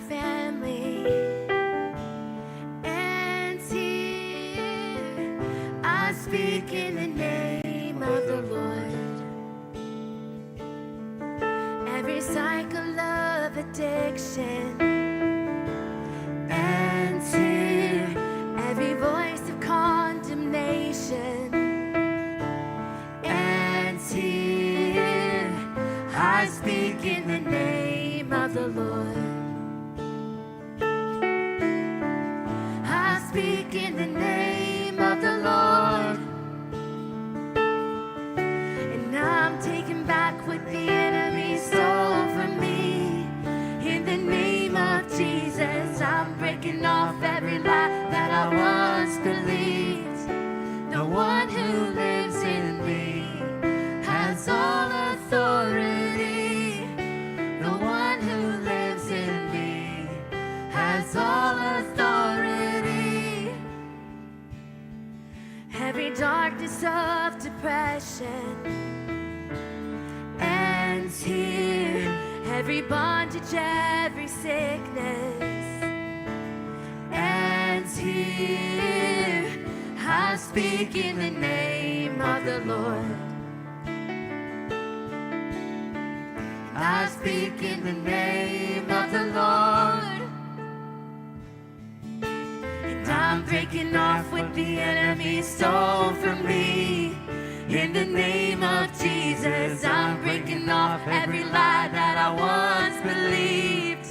family. And here I speak in the name of the Lord. Every cycle of addiction ends here. Every voice of condemnation ends here. I speak in the name of the Lord. I speak in the name of the Lord. And I'm taking back what the enemy stole from me. In the name of Jesus, I'm breaking off every lie that I once believed. The one who lives in me has all authority. The one who lives in me has all authority. Every darkness of depression ends here. Every bondage, every sickness ends here. I speak in the name of the Lord. I speak in the name of the Lord. And I'm breaking off what the enemy stole from me. In the name of Jesus, I'm breaking off every lie that I once believed.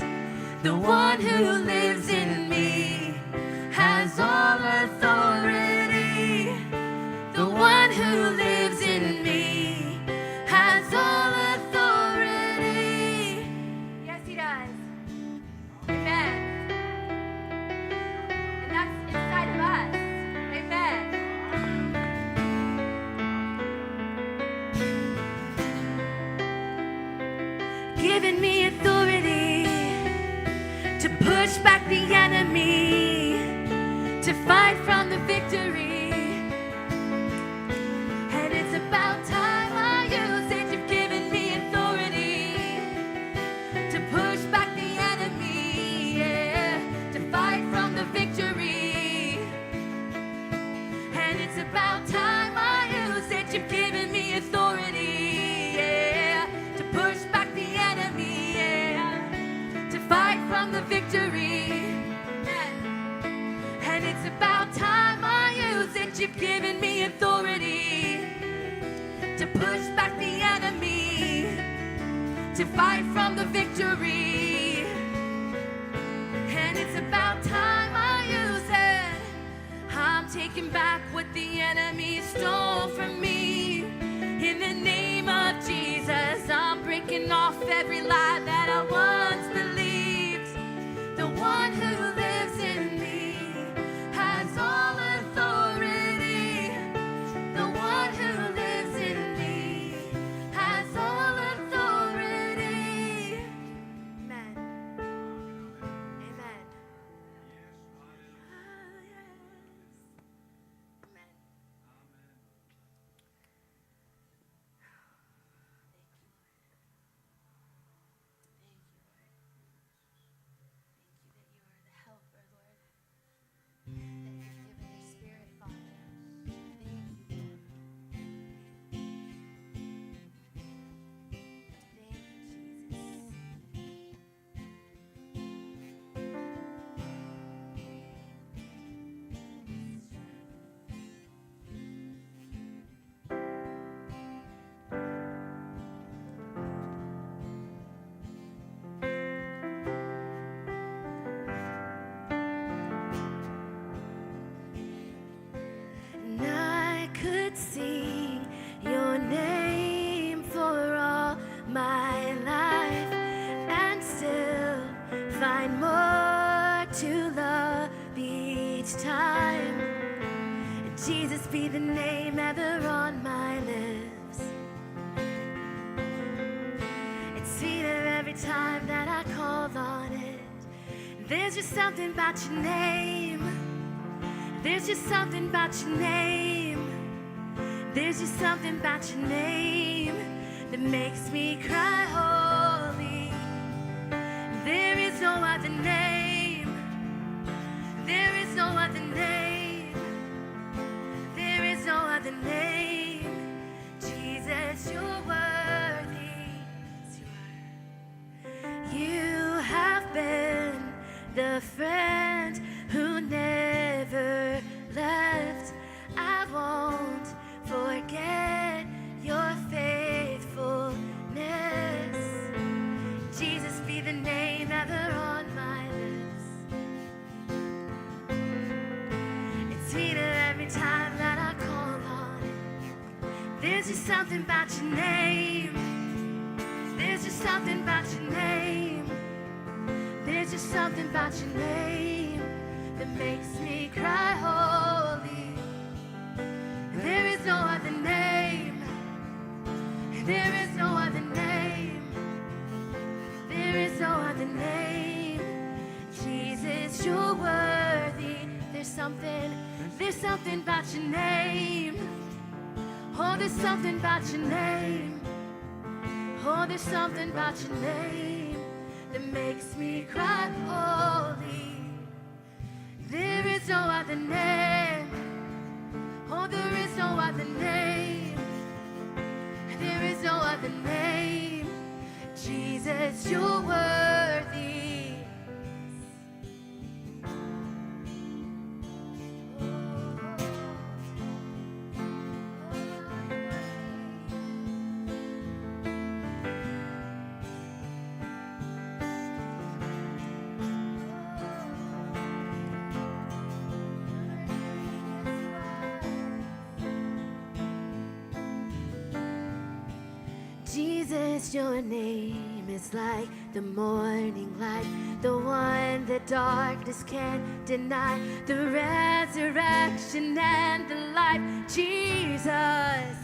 The one who lives in me has all authority. The one who lives in me has all authority. Yes, he does. Amen. And that's inside of us. Amen. Giving me authority to push back the enemy, to fight from the victory. And it's about time I use it. You've given me authority to push back the enemy, yeah, to fight from the victory. And it's about time I use it. You've given me authority, yeah, to push back the enemy, yeah, to fight from the victory. And it's about time I use it. You've given me authority to push back the enemy, to fight from the victory. And it's about time I use it. I'm taking back what the enemy stole from me. In the name of Jesus, I'm breaking off every lie that I once believed. The one who lives in me has all authority. The one who lives in me has all authority. Amen. Amen. Amen. And I could sing your name for all my life and still find more to love each time. Jesus be the name ever on my lips. It's sweeter every time that I call on it. There's just something about your name. There's just something about your name. There's just something about your name that makes me cry holy. There is no other other name. There is no other name. There is no other name. Jesus, you're worthy. You have been the friend who never left. I won't forget your faithfulness. Jesus, be the name ever on my lips. It's sweeter every time that I call on it. There's just something about your name. There's just something about your name. There's just something about your name that makes me cry holy. There is no other name. There is no other name. There is no other name. Jesus, you're worthy. There's something about your name. Oh, there's something about your name. Oh, there's something about your name that makes me cry holy. There is no other name. Oh, there is no other name. There is no other name. Jesus, you're worthy. Jesus, your name is like the morning light, the one that darkness can't deny, the resurrection and the life. Jesus,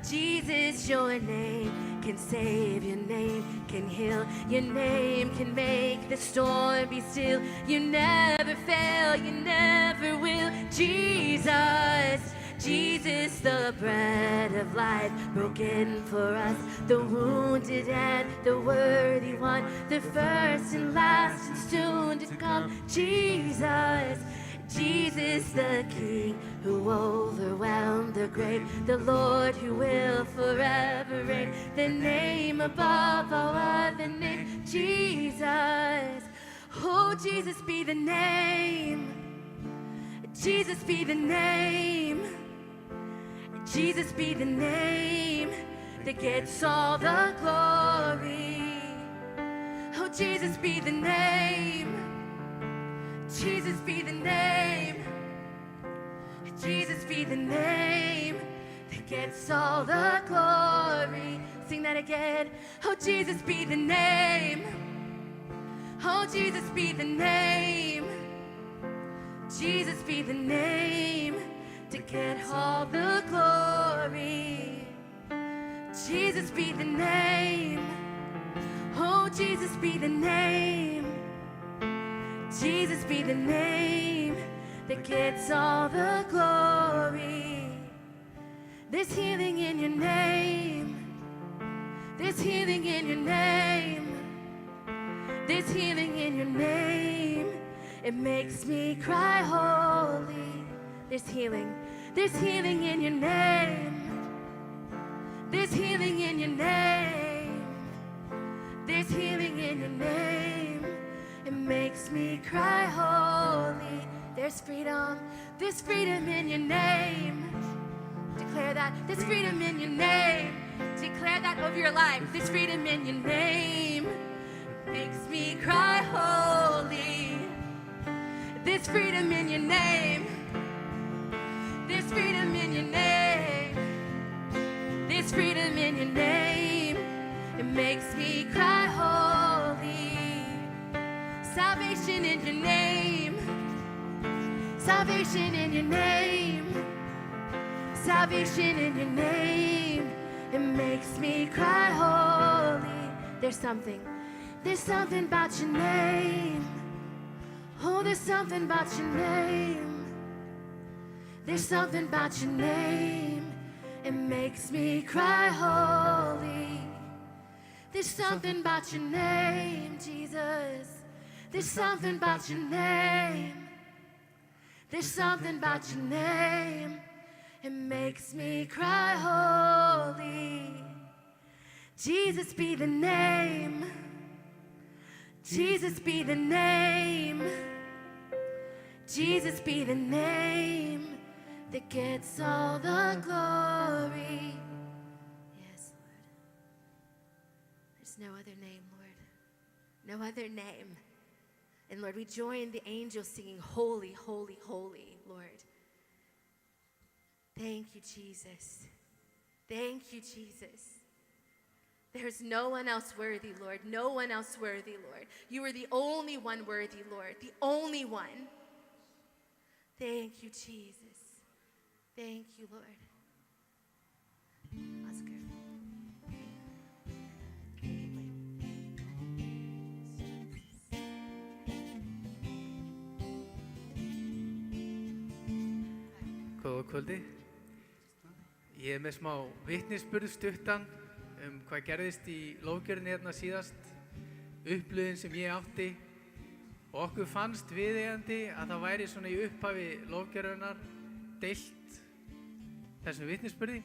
Jesus, your name can save, your name can heal, your name can make the storm be still. You never fail, you never will. Jesus, Jesus, the bread of life, broken for us, the wounded and the worthy one, the first and last and soon to come. Jesus, Jesus, the King who overwhelmed the grave, the Lord who will forever reign, the name above all other names. Jesus, oh, Jesus, be the name. Jesus, be the name. Jesus, be the name that gets all the glory. Oh, Jesus, be the name. Jesus, be the name. Jesus, be the name that gets all the glory. Sing that again. Oh, Jesus, be the name. Oh, Jesus, be the name. Jesus, be the name to get all the glory. Jesus, be the name. Oh, Jesus, be the name. Jesus, be the name that gets all the glory. There's healing in your name. There's healing in your name. There's healing in your name. It makes me cry holy. There's healing in your name. There's healing in your name. There's healing in your name. It makes me cry holy. There's freedom in your name. Declare that. There's freedom in your name. Declare that over your life. There's freedom in your name. It makes me cry holy. There's freedom in your name. There's freedom in your name. There's freedom in your name. It makes me cry holy. Salvation in your name. Salvation in your name. Salvation in your name. It makes me cry holy. There's something about your name. Oh, there's something about your name. There's something about your name. It makes me cry holy. There's something about your name, Jesus. There's something about your name. There's something about your name. It makes me cry holy. Jesus be the name. Jesus be the name. Jesus be the name that gets all the glory. Yes, Lord. There's no other name, Lord. No other name. And Lord, we join the angels singing, holy, holy, holy, Lord. Thank you, Jesus. Thank you, Jesus. There's no one else worthy, Lord. No one else worthy, Lord. You are the only one worthy, Lord. The only one. Thank you, Jesus. Thank you, Lord. Oscar. Góða kvöldi. Ég með smá vitnisburð stuttan hvað gerðist í lofgjörðinni hérna síðast, upplifun sem ég átti og okkur fannst viðeigandi að það væri svona í upphafi lofgjörðarinnar deilt þessum vitnisburði.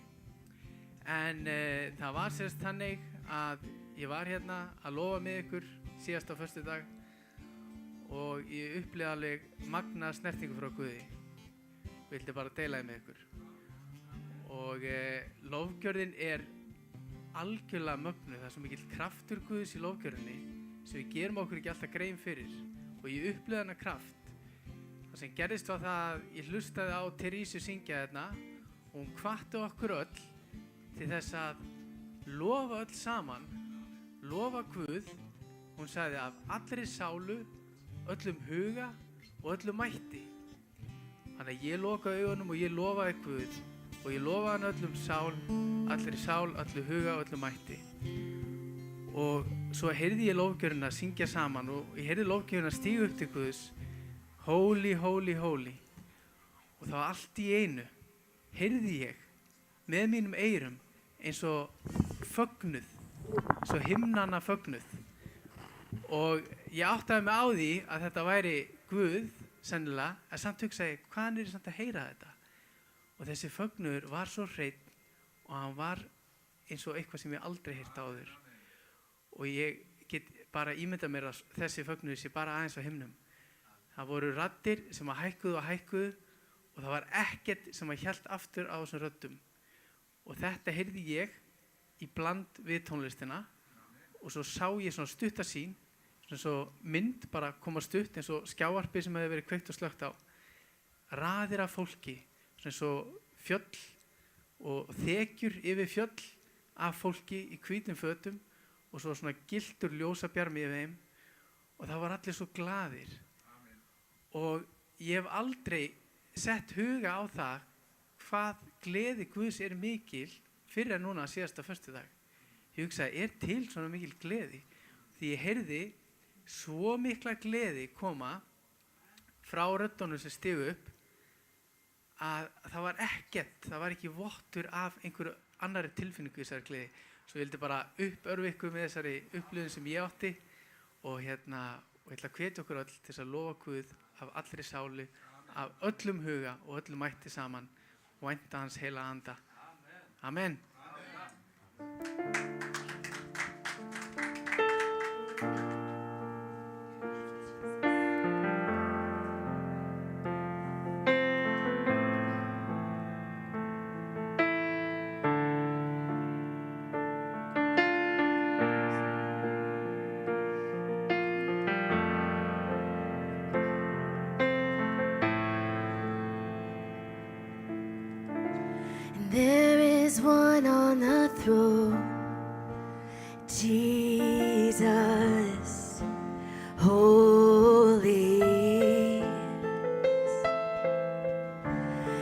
En það var sérst þannig að ég var hérna að lofa með ykkur síðast á föstudag og ég upplifði alveg magna snertingu frá Guði. Vildi bara deila með ykkur. Og lofgjörðin algjörlega mögnuð. Það er svo mikill kraftur Guðs í lofgjörðinni sem við gerum okkur ekki alltaf grein fyrir. Og ég upplifði hana kraft. Það sem gerðist var það að ég hlustaði á Teresu syngja þarna og hún hvatti okkur öll til þess að lofa öll saman, lofa Guð. Hún sagði af allri sálu, öllum huga og öllum mætti. Þannig að ég lokaði augunum og ég lofaði Guð og ég lofaði hann öllum sál, allri sál, öllu huga og öllu mætti. Og svo heyrði ég lofgjörðina að syngja saman og ég heyrði lofgjörðina að stíga upp til Guðs, holy, holy, holy. Og þá allt í einu heyrði ég með mínum eyrum eins og fögnuð, eins og himnanna fögnuð. Og ég áttaði mig á því að þetta væri Guð, sennilega, en samt hugsaði, hvaðan ég samt að heyra þetta? Og þessi fögnuður var svo hreinn og hann var eins og eitthvað sem ég aldrei heyrt áður. Og ég get bara ímyndað mér að þessi fögnuður sé bara aðeins á himnum. Það voru raddir sem að hækkuðu og hækkuðu og það var ekkert sem að hélt aftur á þessum röddum. Og þetta heyrði ég í bland við tónlistina og svo sá ég svona stuttasýn, svona svo mynd bara koma stutt eins og skjávarpi sem hefði verið kveikt og slökkt á. Raðir af fólki, svona svo fjöll og þekjur yfir fjöll af fólki í hvítum fötum og svo svona gylltur ljósabjarmi yfir þeim og það var allir svo glaðir. Amen. Og ég hef aldrei sett huga á það hvað gleði Guðs mikil fyrir en núna síðasta föstudag. Ég hugsaði, til svona mikil gleði? Því ég heyrði svo mikla gleði koma frá röddunum sem stigu upp að það var ekkert, það var ekki vottur af einhverju annari tilfinningu í þessari gleði. Svo ég vildi bara uppörva ykkur með þessari upplifun sem ég átti og og ég ætla að hvetja okkur öll til þess að lofa Guð af allri sálu, af öllum huga og öllum mætti saman og vænta hans heila anda. Amen. There is one on the throne, Jesus, holy,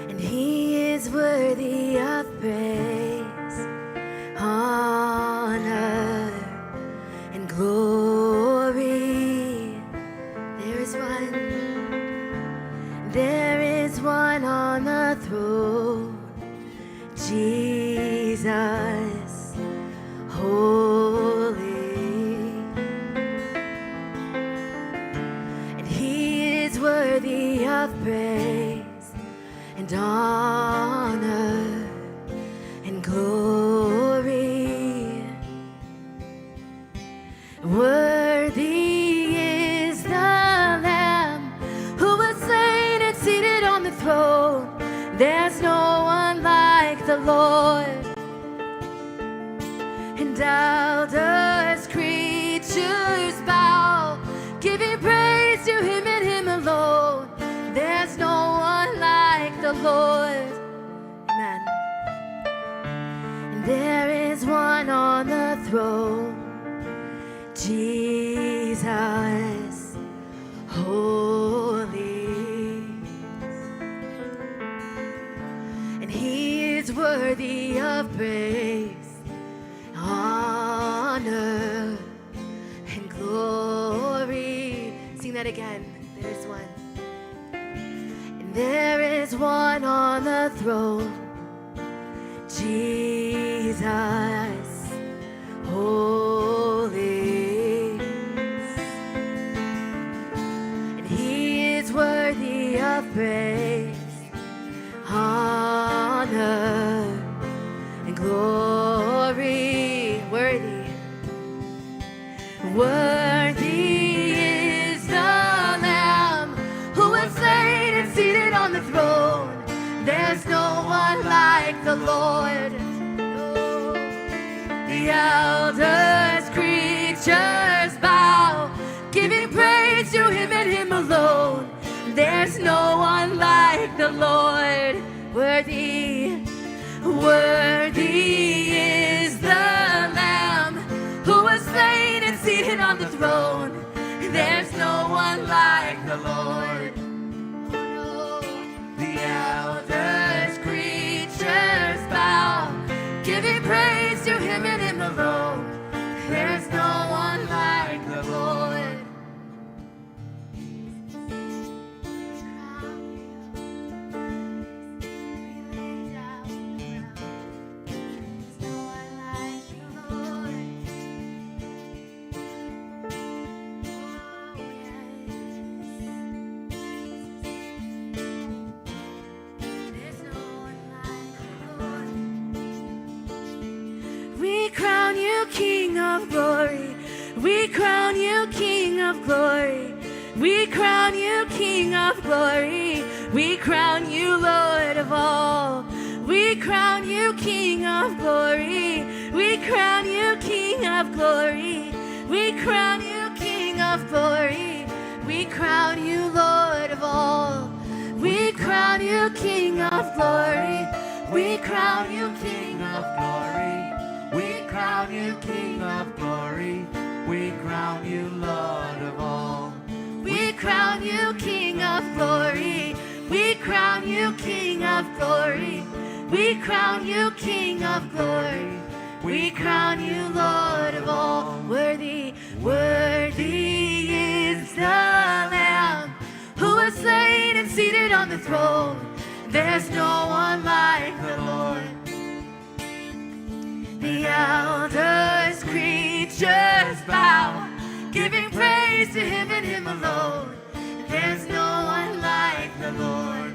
and he is worthy of praise, honor, and glory. There is one on the throne, Jesus, holy, worthy of praise and honor and glory. Worthy is the Lamb who was slain and seated on the throne. There's no one like the Lord. And elders, creatures bow, giving praise to him and him alone. There's no one like the Lord. Amen. And there is one on the throne, Jesus, holy. And he is worthy of praise, honor, and glory. Sing that again. There's one. And there is one on the throne, Jesus, holy. And he is worthy of praise, honor, and glory. Worthy. Worthy is the Lamb who was slain and seated on the throne. There's no one like the Lord. The elders, creatures bow, giving praise to him and him alone. There's no one like the Lord. Worthy, worthy is the Lamb who was slain and seated on the throne. There's no one like the Lord. The elders, creatures bow, giving praise to him and him alone. There's no one like the Lord. We crown you King of glory. We crown you King of glory. We crown you King of glory. We crown you Lord of all. We crown you King of glory. We crown you King of glory. We crown you King of glory. We crown you Lord of all. We crown you King of glory. We crown you King of glory. We crown you King of glory. We crown you Lord of all. We crown you King of glory. We crown you King of glory. We crown you King of glory. We crown you Lord of all. Worthy, worthy is the Lamb who was slain and seated on the throne. There's no one like the Lord. The elders, creatures bow, giving praise to him and him alone. There's no one like the Lord.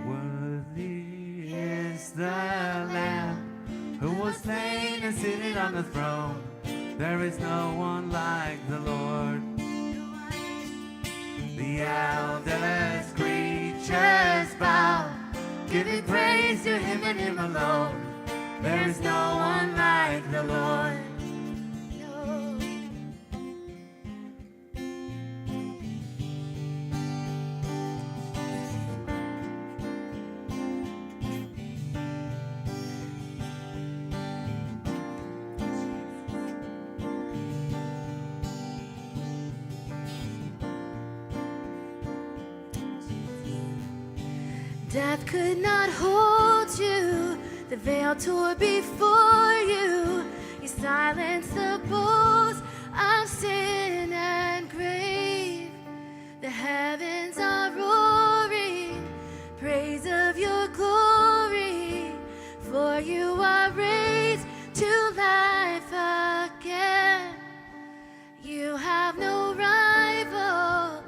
Worthy is the Lamb who was slain and seated on the throne. There is no one like the Lord. The elders, creatures bow, giving praise to him and him alone. There is no one like the Lord. Death could not hold you. The veil tore before you. You silenced the boast of sin and grave. The heavens are roaring, praise of your glory. For you are raised to life again. You have no rival,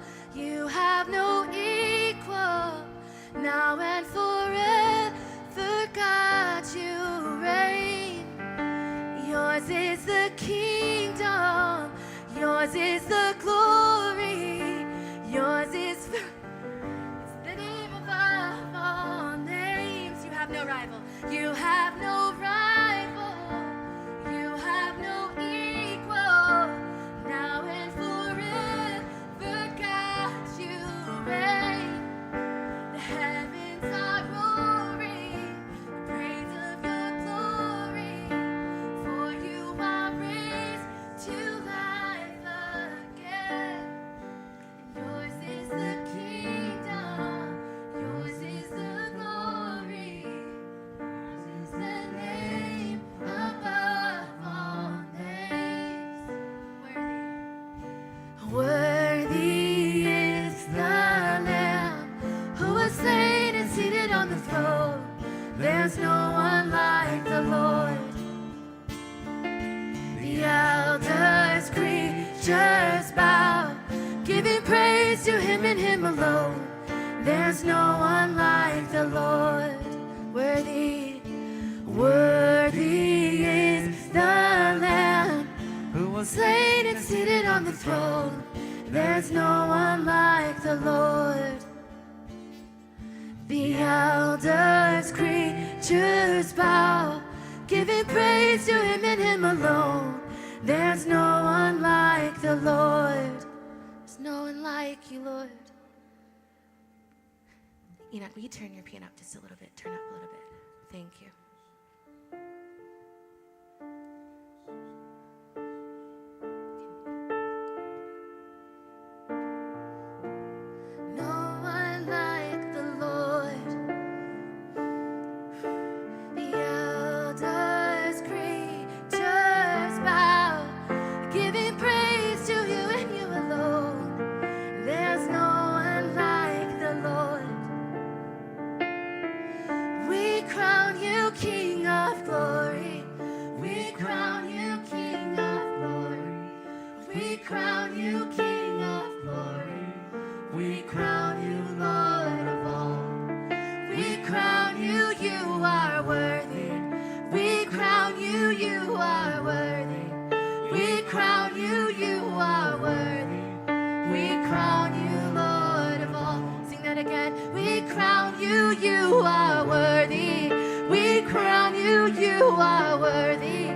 creatures bow, giving praise to him and him alone. There's no one like the Lord. Worthy, worthy is the Lamb who was slain and seated on the throne. There's no one like the Lord. The elders, creatures bow, giving praise to him and him alone. There's no one like the Lord. There's no one like you, Lord. Enoch, will you turn your piano up just a little bit? Turn up a little bit. Thank you. No one like the Lord. The elders, creatures bow, giving praise to you and you alone. There's no one like the Lord. We crown you King of glory. We crown you King of glory. We crown you King of glory. We crown you Lord of all. We crown you, you are worthy. We crown you, you are worthy. We crown you, you are worthy. We crown you Lord of all. Sing that again. We crown you, you are worthy. We crown you, you are worthy.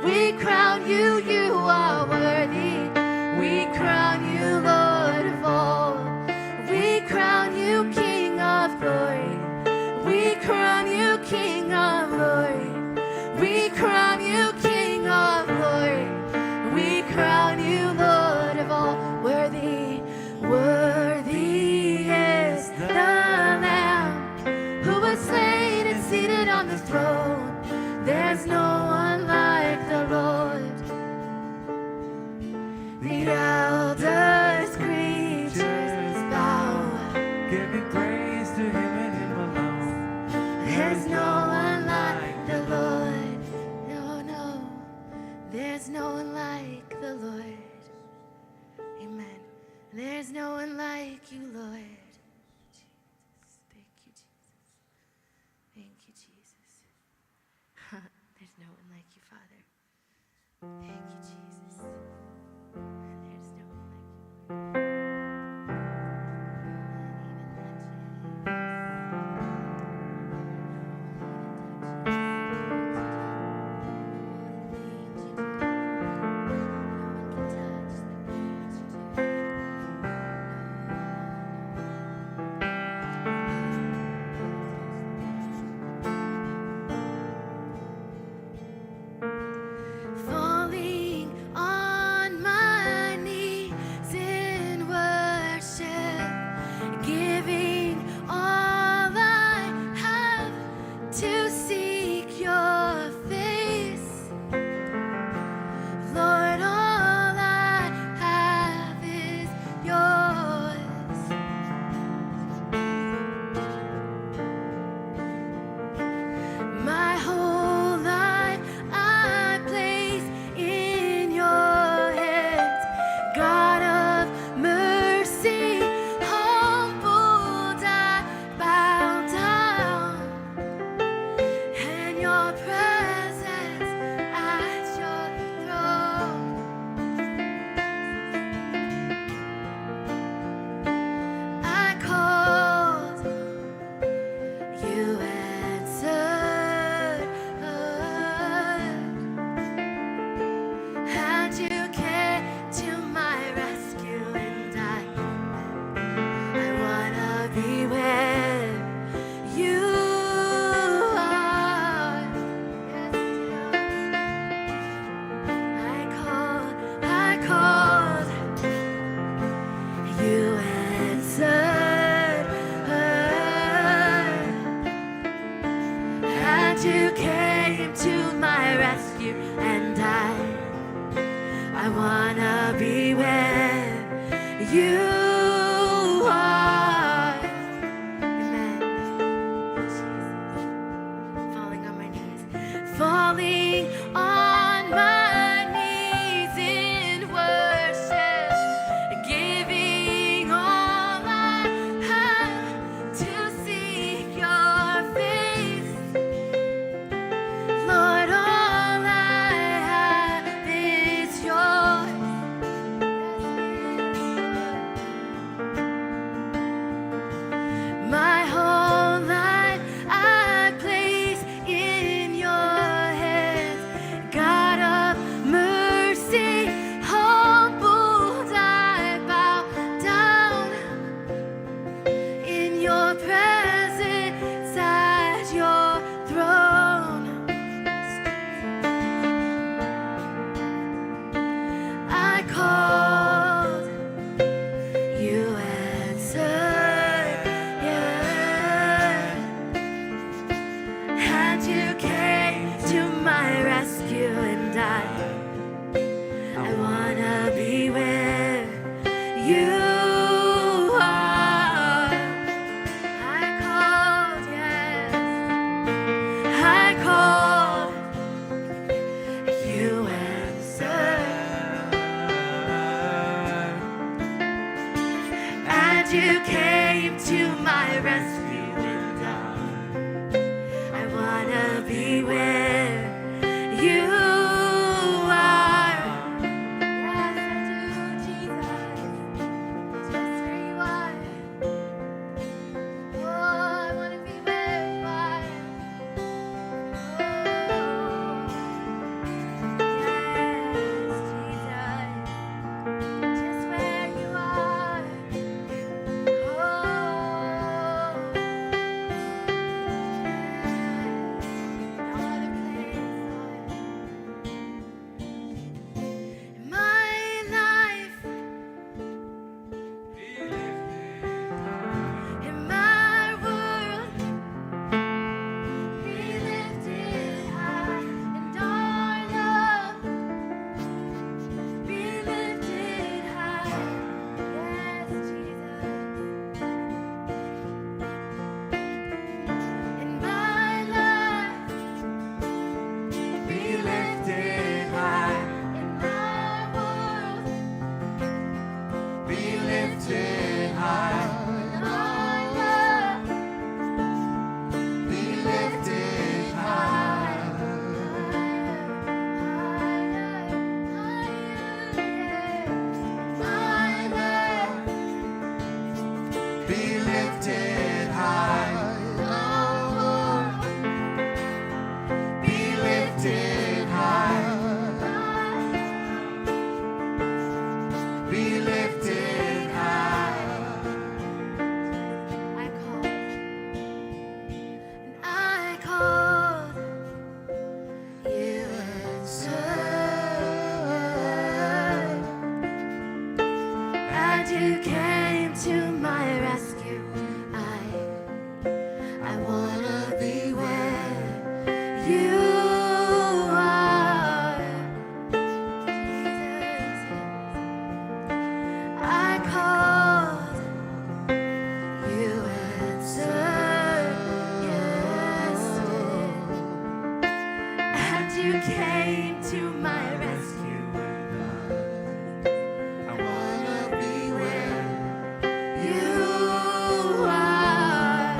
We crown you, you are worthy. We crown you Lord of all. We crown you King of glory. We crown you King of glory. We crown you King of glory. We crown you Lord of all. Worthy, worthy is the Lamb who was slain and seated on the throne. There's no one like the Lord. The elders, creatures bow, Giving praise to him and him alone. there's no one like the Lord. No, no, there's no one like the Lord. Amen. There's no one like you, Lord. Jesus. Thank you, Jesus. Thank you, Jesus. There's no one like you, Father. Thank you, Jesus. There's no one like you, Lord. Falling on my knees in worship, giving all I have to seek your face. Lord, all I have is yours. My whole life I place in your hands. God of mercy, humbled I bow down. In your presence at your throne. I called, you answered, and you came to my rescue, and I wanna be where you are. Yes, I called, you answered, and you came to my rescue, and I wanna be where you are. Amen. Jesus. Falling on my knees. Falling on my knees in worship. you came to my rescue and I wanna be where you are. Yes, I do, Jesus. Just where you are. Oh, I wanna be where you are. Oh, yes, Jesus. Just where you are. Oh, no other place, Lord. In my life, in my world, be lifted high, and our love be lifted high. Yes, Jesus. In my life, Be lifted high, in our world, be lifted high, in our love be lifted high, my love be lifted high, be lifted high, be lifted high. I called, you answered, and you came to my rescue. I wanna be where you are. Jesus, I called, you answered, yes, and you came to my rescue. I wanna be where You are.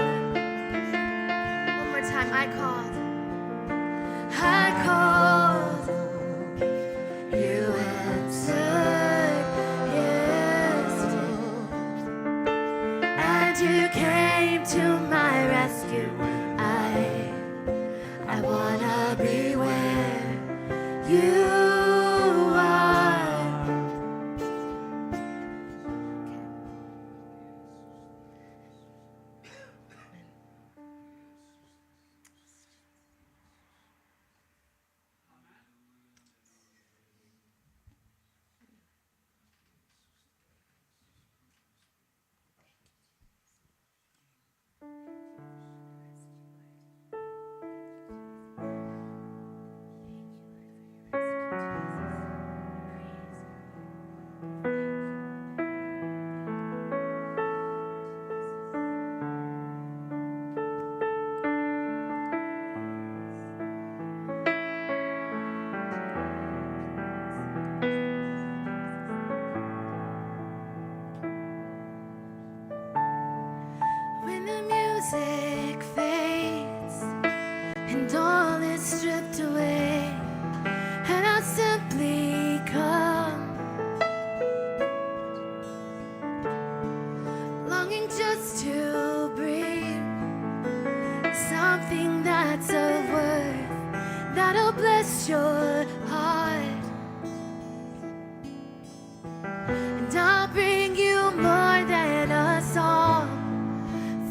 One more time, I called, you answered, yes, and you came to my rescue. I wanna be where you are. When the music fades and all is stripped away, and I'll simply come, longing just to breathe something that's of worth, that'll bless your heart. And I'll bring you more than a song,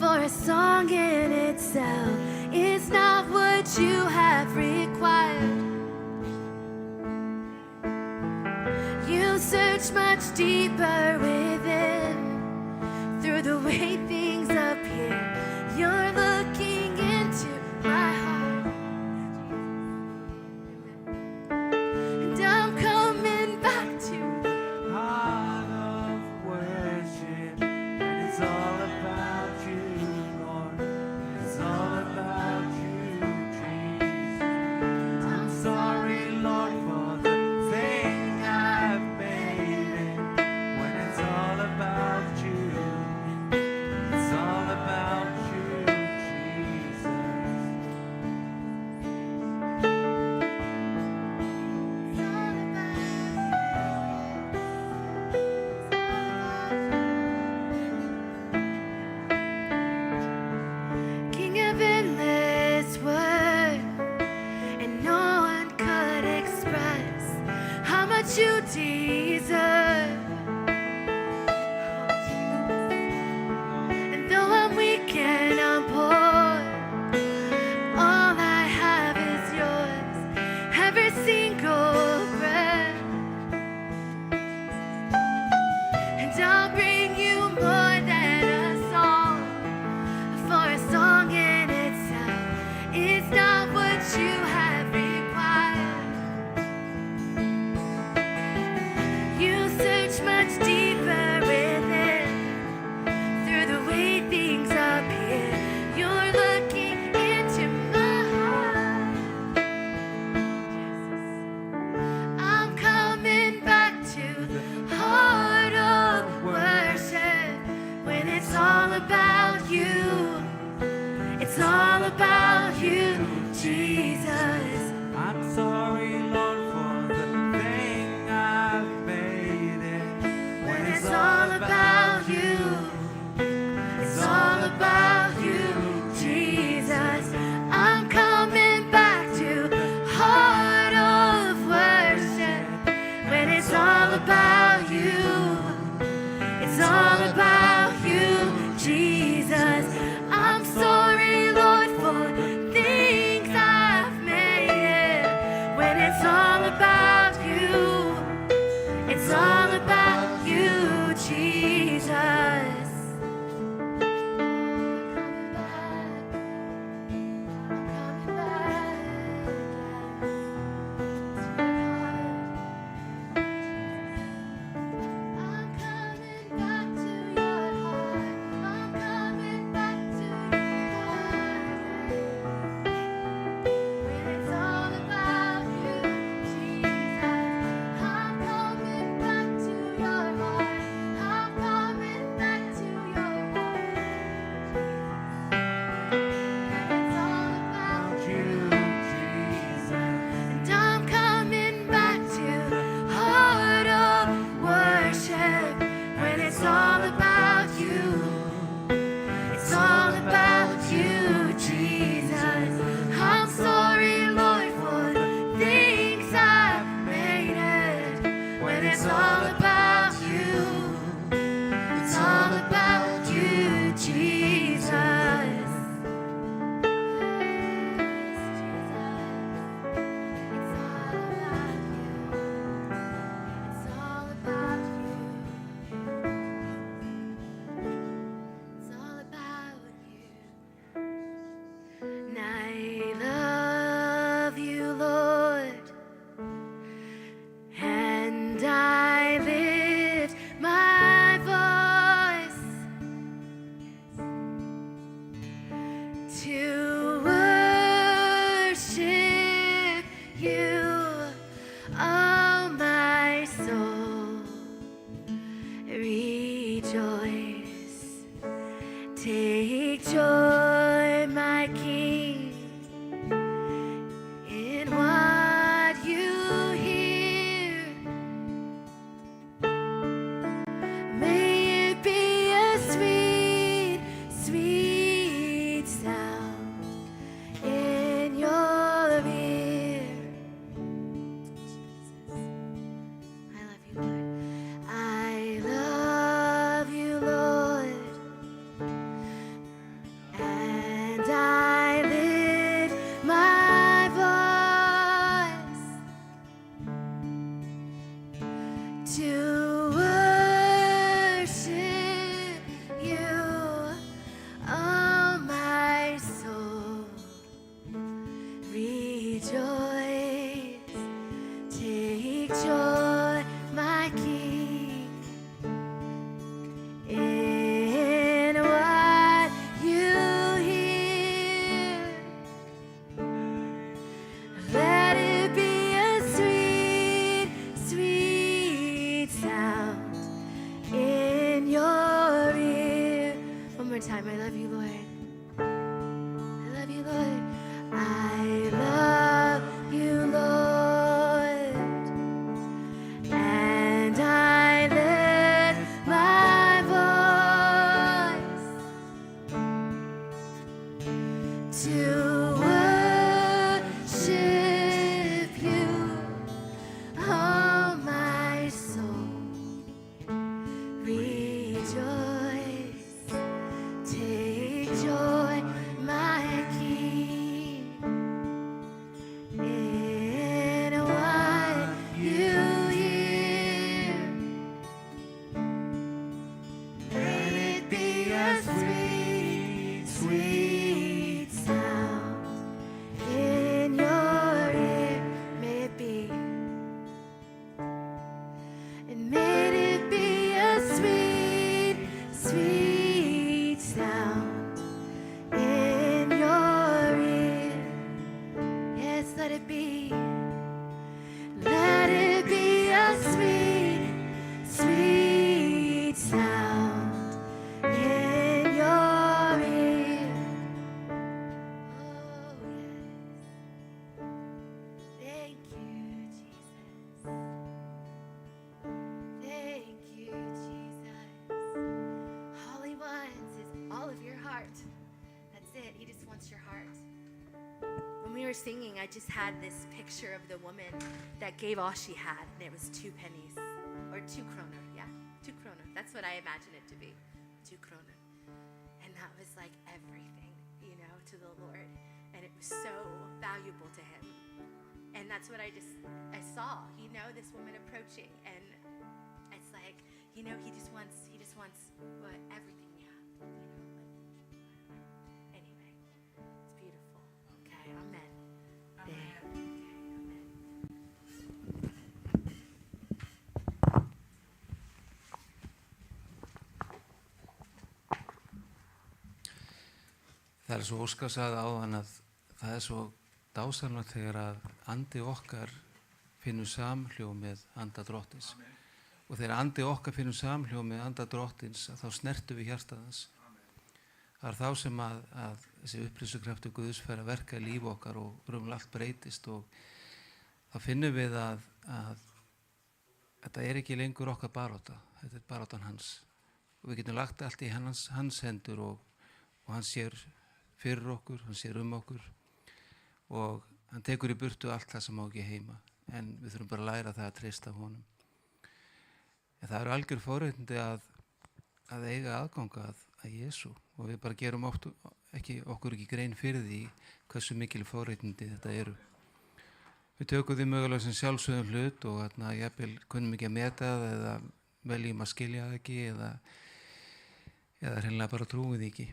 for a song in itself is not what you have required. You search much deeper within, through the way things appear. You're looking into my heart, and I'm coming back to heart of worship, and it's all about you, Lord. It's all about you, Jesus. I'm sorry, Lord, for the thing I've made it. When it's all about you, Jesus. I'm sorry, Lord, for the thing I've made it. When it's all about you, it's all about you, Jesus. I'm coming back to heart of worship. When it's all about you, it's all about you, Jesus. I'm sorry, Lord, for things I've made. When it's all about you, it's all about you, Jesus. I'm coming back to your heart. I'm coming back to your heart. When it's all about you, Jesus. I'm coming back to your heart. I'm coming back to your heart. It's all about You, Jesus. and I'm coming back to heart of worship. When it's all about you, it's all about you, Jesus. I'm sorry, Lord, for the things I've made it. When it's all about you, it's all about you, Jesus. It's all about you. It's all about you. And I love you, Lord, and I lift my voice to worship you, oh my soul. Rejoice, take joy, my King, in what you hear. May it be a sweet, sweet sound in your ear. I love you, Lord. I love you, Lord, were singing, I just had this picture of the woman that gave all she had, and it was 2 pennies, or 2 kroner, yeah, 2 kroner. That's what I imagine it to be, 2 kroner. And that was like everything, you know, to the Lord. And it was so valuable to him. And that's what I saw, you know, this woman approaching. And it's like, you know, he just wants what everything we have, you know. Anyway, it's beautiful. Okay, amen. Amen. Það svo Óskar sagði áðan að það svo dásamlegt þegar að andi okkar finnur samhljóm með anda drottins. Og þegar andi okkar finnur samhljóm með anda drottins, þá snertum við hjartað hans. Það þá sem að þessi upplýsukraftur Guðs fer að verka í líf okkar og raunverulega allt breytist, og þá finnum við að þetta ekki lengur okkar barátta, þetta baráttan hans. Og við getum lagt allt í hans hendur, og hann sér fyrir okkur, hann sér okkur, og hann tekur í burtu allt það sem á ekki heima, en við þurfum bara að læra það að treysta honum. En það eru algjör forréttindi að eiga aðgang að Jesú, og við bara gerum okkur ekki grein fyrir því hversu mikil forréttindi þetta eru. Við tökum því mögulega sem sjálfsögðum hlut, og jafnvel kunnum ekki að meta það, eða veljum að skilja það ekki, eða hreinlega bara trúum því ekki.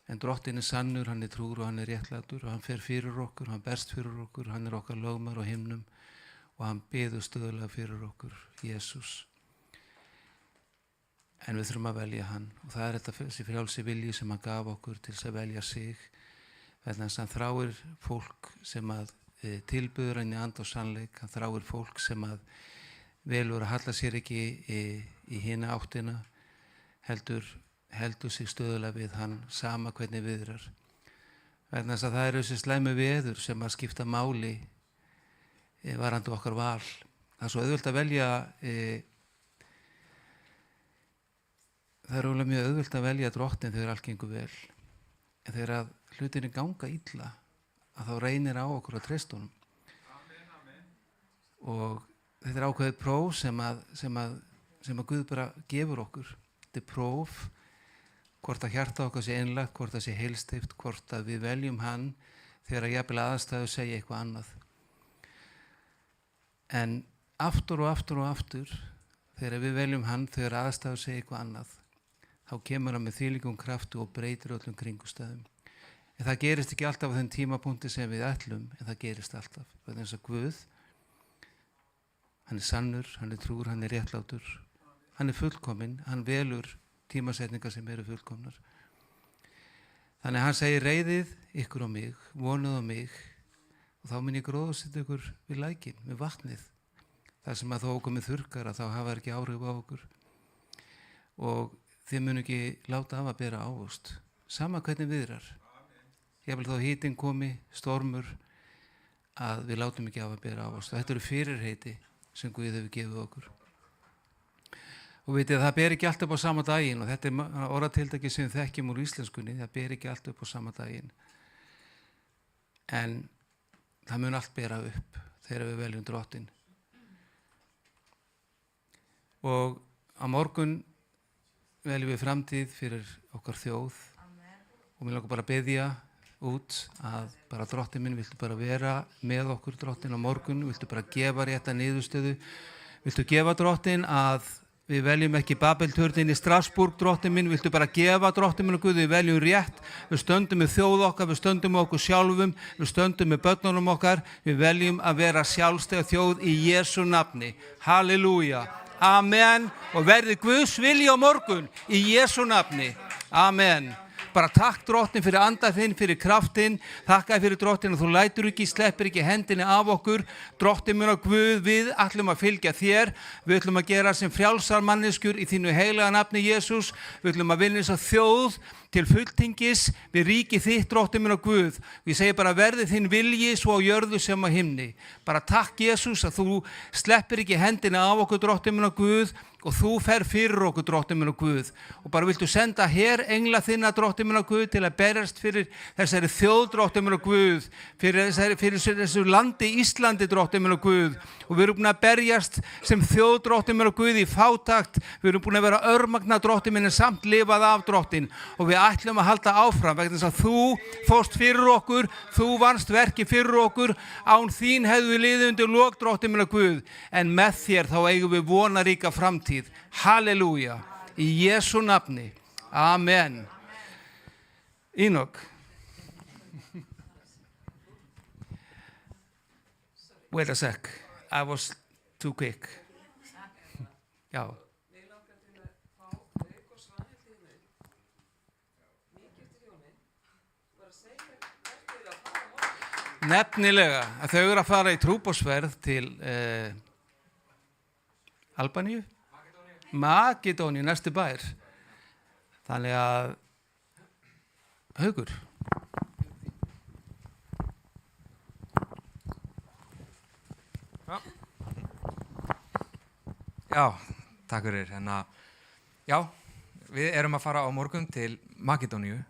En drottinn sannur, hann trúr og hann réttlátur, og hann fer fyrir okkur, hann berst fyrir okkur, hann okkar lögmar á himnum, og hann biður stöðulega fyrir okkur, Jesús. En við þurfum að velja hann, og það þessi frjálsi vilji sem hann gaf okkur til þess að velja sig, vegna þess að hann þráir fólk sem að tilbyður hann í and og sannleik, hann þráir fólk sem að velur að halla sér ekki í hina áttina, heldur sig stöðulega við hann, sama hvernig viðrar. Vegna þess að það eru þessi slæmu veður sem að skipta máli varandi okkar val. Það svo auðvelt að velja, það alveg mjög auðvelt að velja drottinn þegar allt gengur vel. En þegar að hlutinni ganga illa, að þá reynir á okkur að treysta honum. Og þetta ákveðið próf sem að Guð bara gefur okkur. Þetta próf, hvort að hjarta okkar sé einlægt, hvort það sé heilsteypt, hvort að við veljum hann þegar að jafnvel aðstæður segja eitthvað annað. En aftur og aftur og aftur, þegar við veljum hann þegar aðstæður segja eitthvað annað, þá kemur hann með þvílíkum krafti og breytir öllum kringumstæðum. En það gerist ekki alltaf á þeim tímapunkti sem við ætlum, en það gerist alltaf. Vegna þess að Guð, hann sannur, hann trúr, hann réttlátur, hann fullkominn, hann velur tímasetningar sem eru fullkomnar. Þannig að hann segir, reiðið ykkur á mig, vonuð á mig, og þá mun ég gróðsett ykkur við lækin, við vatnið. Þar sem að þó okkur með þurrkara, þá hafa ekki áhrif á okkur. Og þið mun ekki láta af að bera ávöxt, sama hvernig viðrar. Jafnvel þó hitinn komi, stormur, að við látum ekki af að bera ávöxt. Þetta eru fyrirheiti sem Guð hefur gefið okkur. Og vitið, það ber ekki allt upp á sama daginn, og þetta orðatiltæki sem við þekkjum úr íslenskunni, það ber ekki allt upp á sama daginn. En það mun allt bera upp þegar við veljum drottinn. Og á morgun veljum við framtíð fyrir okkar þjóð. Amen. Og mér langar bara að biðja út að bara drottinn minn, viltu bara vera með okkur drottinn á morgun, viltu bara gefa rétta niðurstöðu, viltu gefa drottinn að við veljum ekki Babelturninn í Strasbourg, drottinn minn, viltu bara gefa drottinn minn og Guð, við veljum rétt, við stöndum með þjóð okkar, við stöndum með okkur sjálfum, við stöndum með börnunum okkar, við veljum að vera sjálfstæð þjóð í Jesú nafni. Halleluja. Amen. Og verði Guðs vilji á morgun í Jesú nafni. Amen. Bara takk drottinn fyrir anda þinn, fyrir kraftinn, þakka fyrir drottinn að þú lætur ekki, sleppir ekki hendinni af okkur. Drottinn minn og Guð, við ætlum að fylgja þér, við ætlum að gera sem frjálsar manneskjur í þínu heilaga nafni Jesús, við ætlum að vinna þess að þjóð til fulltingis við ríki þitt, drottinn minn og Guð. Ég segi bara verði þinn vilji svo á jörðu sem á himni. Bara takk Jesús að þú sleppir ekki hendinni af okkur, drottinn minn og Guð, og þú fer fyrir okkur, Drottinn minn og Guð, og bara viltu senda her engla þinna, Drottinn minn og Guð, til að berjast fyrir þessari þjóð, Drottinn minn og Guð, fyrir þessu landi Íslandi, Drottinn minn og Guð, og við erum búin að berjast sem þjóð, Drottinn minn og Guð, í fátakt, við erum búin að vera örmagna, Drottinn minn, en samt lifað af, Drottinn, og við ætlum að halda áfram, vegna þess að þú fórst fyrir okkur, þú vannst verki fyrir okkur, án þín hefðu við liðið undir lok, Drottinn minn og Guð, en með þér þá eigum við vonaríka framtíð. Halleluja, í Jesú nafni, amen. Enoch. Wait a sec, I was too quick. Já. Nefnilega, að þau eru að fara í trúboðsferð til Albaníu, Makedóníu, næsti bær. Þannig að Haukur. Já, takk fyrir. Já, við erum að fara á morgun til Makedóníu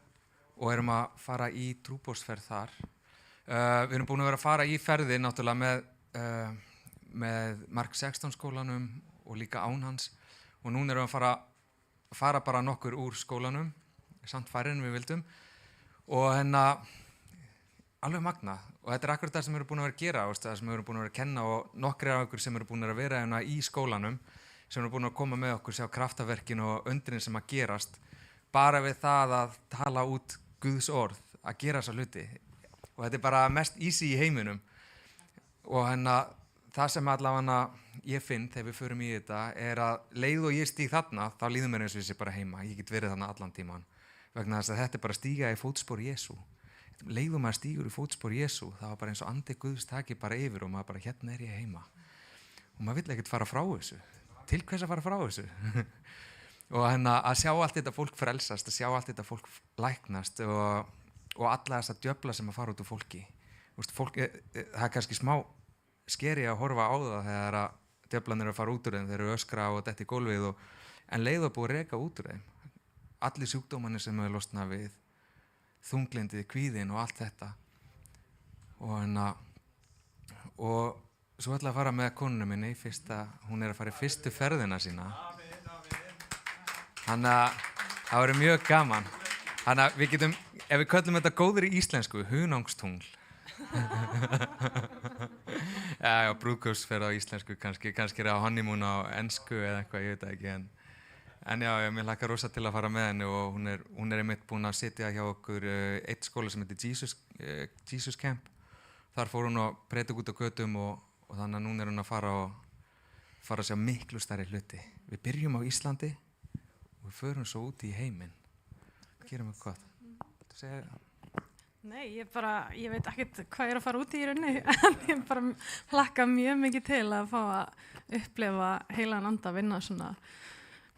og erum að fara í trúboðsferð þar. Við erum búin að vera að fara í ferði náttúrulega með Mark 16 skólanum og líka án hans, og núna erum við að fara bara nokkur úr skólanum, samt færri en við vildum, og alveg magna, og þetta er akkurat það sem við erum búin að vera að gera, það sem við erum búin að vera að kenna, og nokkrir af okkur sem eru búin að vera í skólanum, sem eru búin að koma með okkur, sjá kraftaverkin og undrin sem að gerast, bara við það að tala út Guðs orð, að gera þessa hluti. Og þetta er bara mest easy í heiminum, og það sem allavega ég finn þegar við förum í þetta er að leið og ég stíg þarna, þá líður mér eins og ég sé bara heima, ég get verið þarna allan tíman, vegna þess að þetta er bara að stíga í fótspor Jesú. Leið og maður stígur í fótspor Jesú, það var bara eins og andi Guðs taki bara yfir, og maður bara, hérna er ég heima, og maður vill ekkert fara frá þessu, til hvers að fara frá þessu? Og að sjá allt þetta fólk frelsast, að sjá allt þetta fólk læknast, og alla þessa djöfla sem að fara út úr fólki. Það er kannski smá skeri að horfa á það þegar að djöflanir eru að fara út úr þeim, þeir eru öskra og detti í gólfið, en leið og búið að reka út úr þeim. Allir sjúkdómanir sem hefur losnað við, þunglindið, kvíðin og allt þetta. Og svo ætla að fara með konunum minni, hún er að fara í fyrstu ferðina sína. Þannig að það verður mjög gaman. Þannig að við getum, ef við köllum þetta góður í íslensku, hunangstungl. Já, brúðkaupsferð á íslensku kannski er það honeymoon á ensku eða eitthvað, ég veit það ekki. En já, mér hlakkar rosa til að fara með henni, og hún er einmitt búin að sitja hjá okkur eitt skóla sem heitir Jesus Camp. Þar fór hún að predika út á götum, og þannig að núna er hún að fara að sjá miklu stærri hluti. Við byrjum á Íslandi og við förum svo út í heiminn. Gerum við gott. Þú segir það? Nei, ég veit ekkert hvað ég er að fara út í rauninni, en ég bara hlakka mjög mikið til að fá að upplifa heilagan anda, vinna svona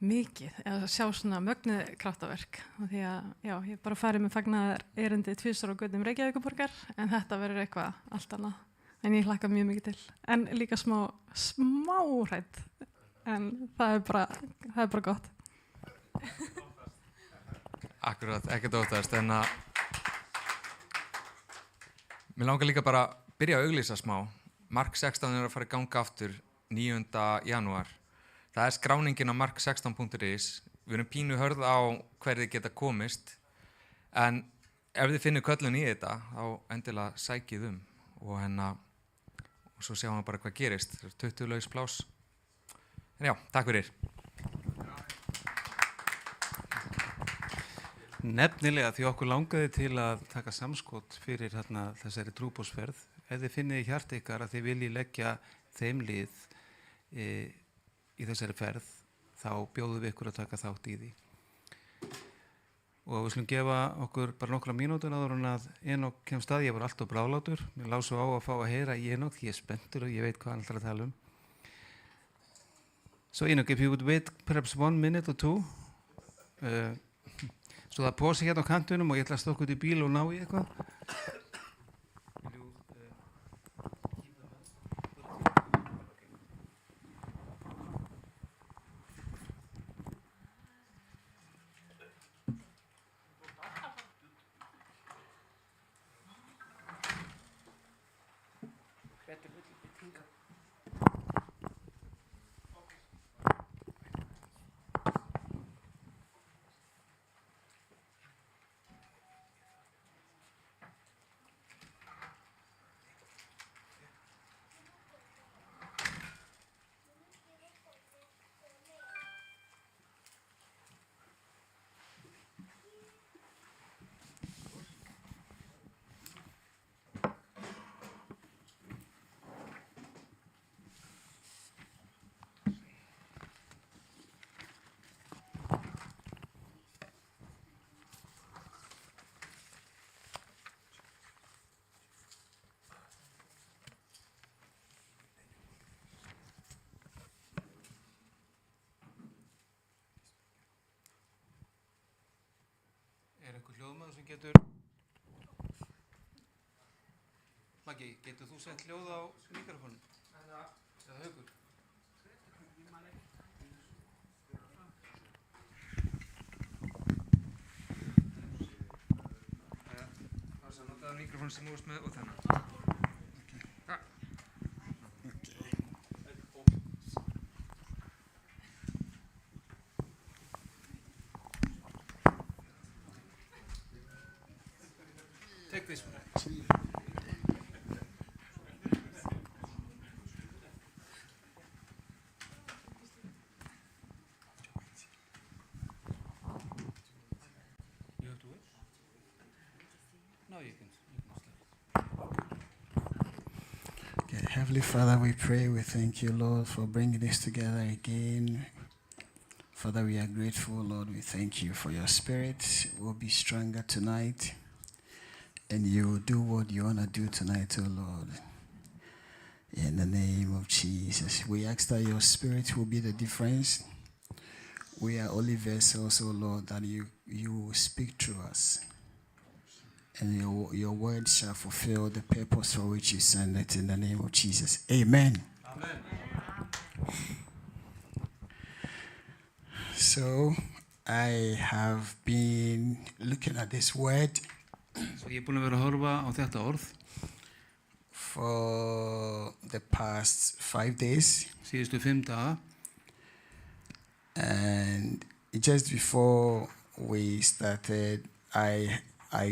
mikið, eða sjá svona mögnuð kraftaverk. Því að, já, ég bara farið með fagnaðar erindi 2 á götum Reykjavíkurborgar, en þetta verður eitthvað allt annað. En ég hlakka mjög mikið til. En líka smá hrædd, en það er bara gott. Akkurat, ekkert óttast, en mér langar líka bara að byrja að auglýsa smá. Mark 16 er að fara í ganga aftur 9. janúar. Það er skráningin á mark16.is. Við erum pínu hörð á hverju þið geta komist, en ef þið finnir köllun í þetta, þá endilega sækið og svo sjáum við bara hvað gerist. Það er 20 laus pláss. En já, takk fyrir. Nefnilega, því okkur langaði til að taka samskot fyrir þessari trúboðsferð. Ef þið finnið í hjarta ykkar að þið viljið leggja þeim lið í þessari ferð, þá bjóðum við ykkur að taka þátt í því. Og við skulum gefa okkur bara nokkra mínútur áður en að Enoch kemst að. Ég var alltaf bráðlátur. Mér lá svo á að fá að heyra í Enoch, því ég er spenntur og ég veit hvað hann ætlar að tala um. So Enoch, if you would wait perhaps 1 minute or 2. Svo það posi hérna á kantunum og ég ætla að stokka út í bíl og ná í eitthvað. sem getur... Maggi, getur þú sett hljóð á mikrofónum? Eða Haukur? Það er notaða mikrofón sem þú veist með og þennan. Take this one. You have to wait? No, you can start. Okay, Heavenly Father, we pray, we thank you, Lord, for bringing this together again. Father, we are grateful, Lord. We thank you for your spirit. We'll be stronger tonight. And you will do what you want to do tonight, oh Lord. In the name of Jesus. We ask that your spirit will be the difference. We are only vessels, oh Lord, that you will speak through us. And your word shall fulfill the purpose for which you send it in the name of Jesus. Amen. Amen. So I have been looking at this word Svo ég búin að vera að horfa á þetta orð for the past 5 days. síðustu 5 daga And just before we started, I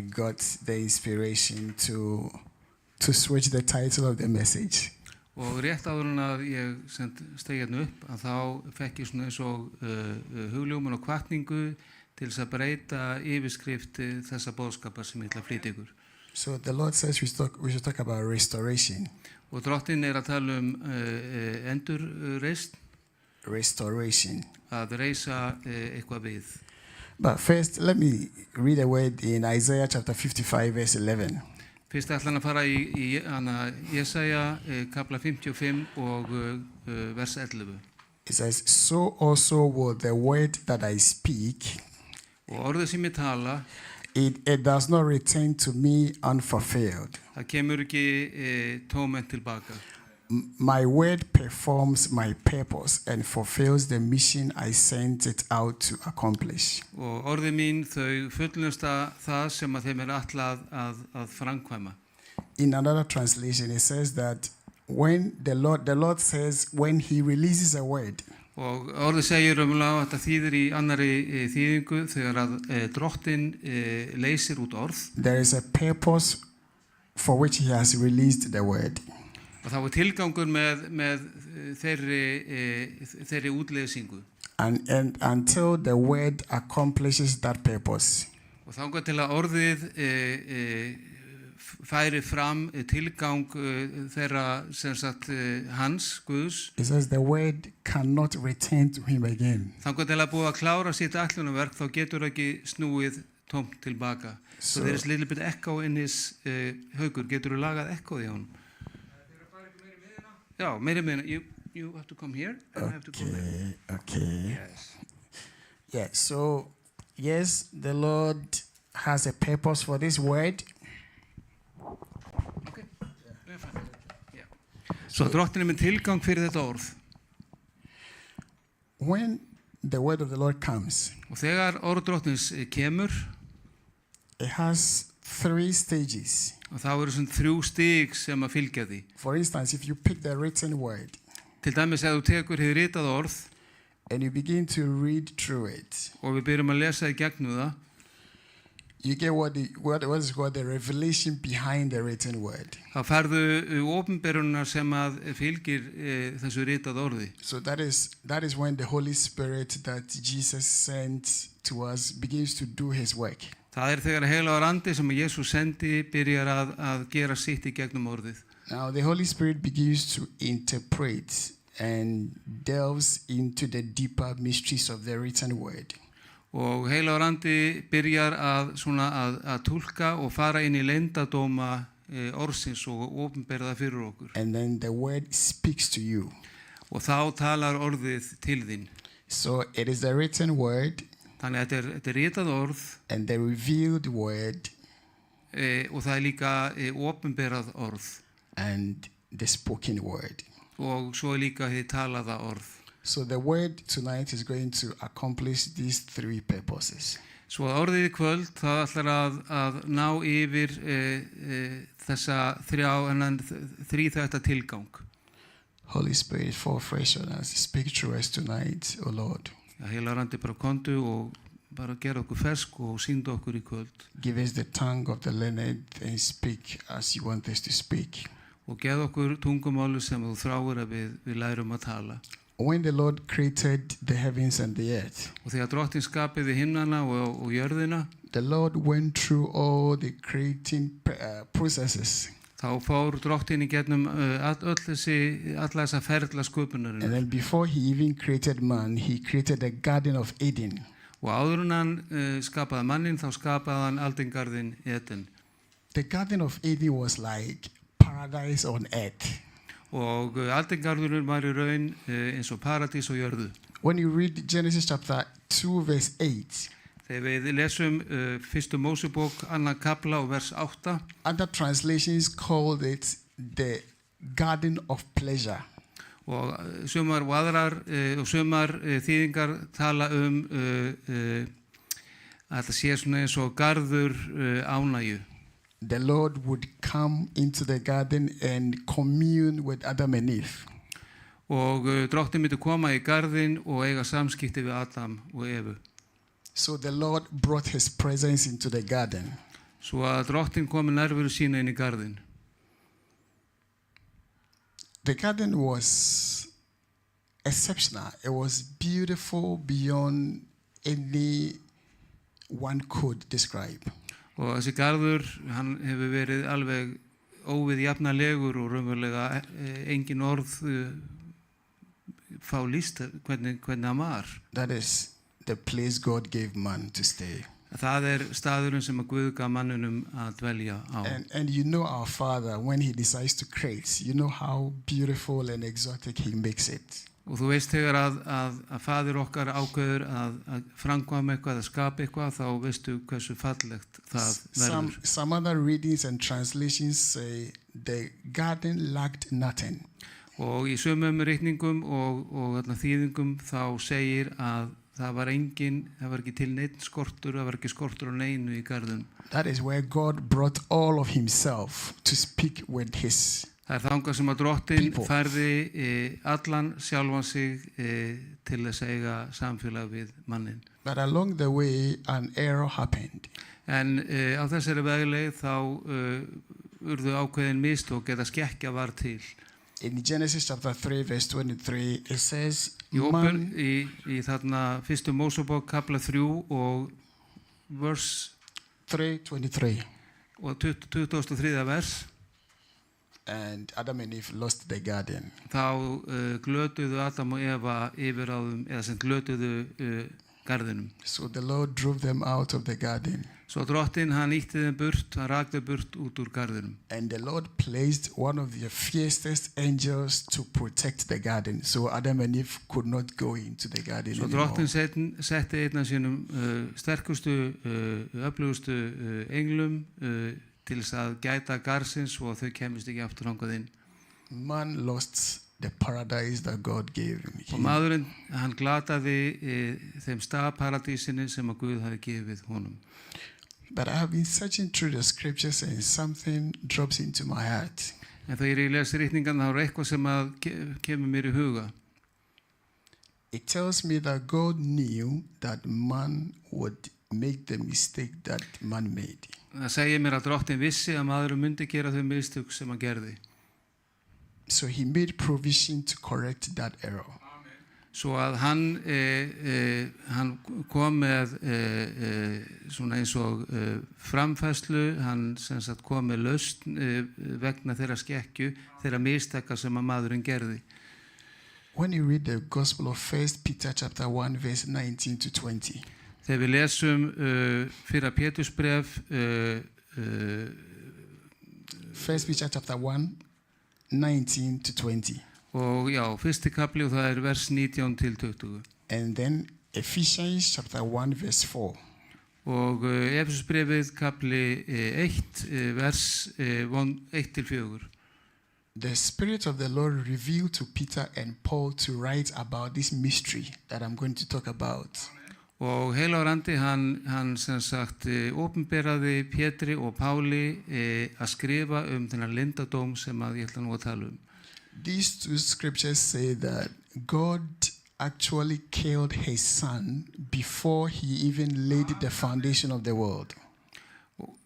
got the inspiration to switch the title of the message. og rétt áður en að ég stegi hérna upp að þá fekk ég svona eins og hugljómun og hvatningu til þess að breyta yfirskrift þessa boðskapar sem ég ætla að flytja ykkur. So the Lord says we should talk about restoration. Og Drottinn að tala endurreisn, Restoration. að reisa eitthvað við. But first, let me read a word in Isaiah chapter 55, verse 11. Fyrst ætla hann að fara í Jesaja kapla 55 og vers 11. It says, so also will the word that I speak, Og orðið sem ég tala, it does not return to me unfulfilled. það kemur ekki tómend tilbaka. My word performs my purpose and fulfills the mission I sent it out to accomplish. Og orðið mín þau fullnusta það sem að þeim ætlað að framkvæma. In another translation, it says that when the Lord says, when he releases a word, Og orðið segir að þetta þýðir í annari þýðingu þegar að Drottinn leysir út orð. there is a purpose for which he has released the word. Og þá tilgangur með þeirri útleysingu. And until the word accomplishes that purpose, Og þangað til að orðið færi fram tilgang þeirra sem sagt hans, Guðs. it says the word cannot return to him again. Þangað til að búið að klára sitt ætlunarverk þá getur ekki snúið tómt tilbaka. So there is a little bit echo in his Haukur, getur þú lagað echo í honum? Já, meiri meina, you have to come here and I have to come there. Okay. Yes. Yeah, so yes, the Lord has a purpose for this word. Okay. Yeah, fine. Yeah. Svo Drottinn með tilgang fyrir þetta orð. When the word of the Lord comes, Og þegar orð Drottins kemur, it has 3 stages. og þá eru svona 3 stig sem að fylgja því. For instance, if you pick the written word Til dæmis ef þú tekur hið ritað orð and you begin to read through it, og við byrjum að lesa í gegnum það, you get what is called the revelation behind the written word. þá færðu opinberunar sem að fylgir þessu ritað orði. So that is when the Holy Spirit that Jesus sent to us begins to do his work. Það þegar heilagur andi sem Jesús sendi byrjar að gera sitt í gegnum orðið. Now the Holy Spirit begins to interpret and delves into the deeper mysteries of the written word. Og heilagur andi byrjar að túlka og fara inn í leyndardóma orðsins og opinberða fyrir okkur. And then the word speaks to you. Og þá talar orðið til þín. So it is the written word Þannig að þetta er ritað orð and the revealed word og það er líka opinberað orð and the spoken word. og svo er líka hið talaða orð. So the word tonight is going to accomplish these three purposes. Svo að orðið í kvöld það ætlar að ná yfir þessa þríþætta tilgang. Holy Spirit, fall fresh on us. Speak through us tonight, O Lord. Heilagur andi, bara komdu og bara gera okkur fersk og sýndu okkur í kvöld. Give us the tongue of the learned and speak as you want us to speak. Og geð okkur tungumáli sem þú þráir að við lærum að tala. When the Lord created the heavens and the earth, Og þegar Drottinn skapaði himnana og jörðina, the Lord went through all the creating processes. þá fór Drottinn í gegnum alla þessa ferla And sköpunarinnar. then before he even created man, he created the Garden of Eden. Og áður en hann skapaði mannin, þá skapaði hann aldingarðin Eden. The Garden of Eden was like paradise on earth. Og aldingarðurinn var í raun eins og paradís og jörðu. When you read Genesis chapter 2 verse 8, Þegar við lesum fyrstu Mósebók, 2. kafla og vers 8, other translations called it the Garden of Pleasure. og sumar og aðrar og sumar þýðingar tala að það sé svona eins og garður ánægju. The Lord would come into the garden and commune with Adam and Eve. Og Drottinn myndi koma í garðinn og eiga samskipti við Adam og Evu. So the Lord brought his presence into the garden. Svo að Drottinn kom með nærveru sína inn í garðinn. The garden was exceptional. It was beautiful beyond any one could describe. Og þessi garður, hann hefur verið alveg óviðjafnalegur og raunverulega engin orð fá lýst hvernig hann var. That is the place God gave man to stay. Það staðurinn sem að Guð gaf manninum að dvelja á. And you know our Father, when he decides to create, you know how beautiful and exotic he makes it. Og þú veist þegar að faðir okkar ákveður að framkvæma eitthvað, að skapa eitthvað, þá veistu hversu fallegt það verður. Some other readings and translations say the garden lacked nothing. Og í sumum ritningum og þýðingum þá segir að það var ekki til neinn skortur, það var ekki skortur á neinu í garðum. That is where God brought all of himself to speak with his Það þangað sem að Drottinn people. færði allan sjálfan sig til þess að eiga samfélag við mannin. But along the way, an error happened. En á þessari vegleið þá urðu ákveðin mistök eða skekkja var til. In Genesis chapter 3 verse 23, it says, Í þarna fyrstu Mósebók kafla 3 og vers 3:23, og 23. vers, and Adam and Eve lost the garden. þá glötuðu Adam og Eva yfiráðum eða sem glötuðu garðinum. So the Lord drove them out of the garden. Svo Drottinn hann ýtti þeim burt, hann rak þau burt út úr garðinum. And the Lord placed one of the fiercest angels to protect the garden, so Adam and Eve could not go into the garden Svo anymore. Drottinn setti einn af sínum sterkustu, öflugustu englum til þess að gæta garðsins og þau kemist ekki aftur þangað inn. Man lost the paradise that God gave him. Og maðurinn, hann glataði þeim paradísinni sem að Guð hafi gefið honum. But I have been searching through the scriptures and something drops into my heart. En þegar ég les ritningan þá eitthvað sem að kemur mér í huga. It tells me that God knew that man would make the mistake that man made. Það segir mér að Drottinn vissi að maðurinn myndi gera þau mistök sem hann gerði. So he made provision to correct that error. Svo að hann kom með svona eins og framfærslu, hann sem sagt kom með lausn vegna þeirra skekkju, þeirra mistaka sem að maðurinn gerði. When you read the Gospel of 1 Peter chapter 1 verse 19 to 20. Þegar við lesum fyrra Pétursbref 1 Peter chapter 1 19 to 20. Og já, fyrsti kapli og það vers 19 til 20. And then Ephesians chapter 1 verse 4. Og Efesusbréfið kapli 1, vers 1-4. The Spirit of the Lord revealed to Peter and Paul to write about this mystery that I'm going to talk about. Og heilagur andi, hann sem sagt opinberaði Pétri og Páli að skrifa þennan leyndardóm sem að ég ætla nú að tala These two scriptures say that God actually killed his son before he even laid the foundation of the world.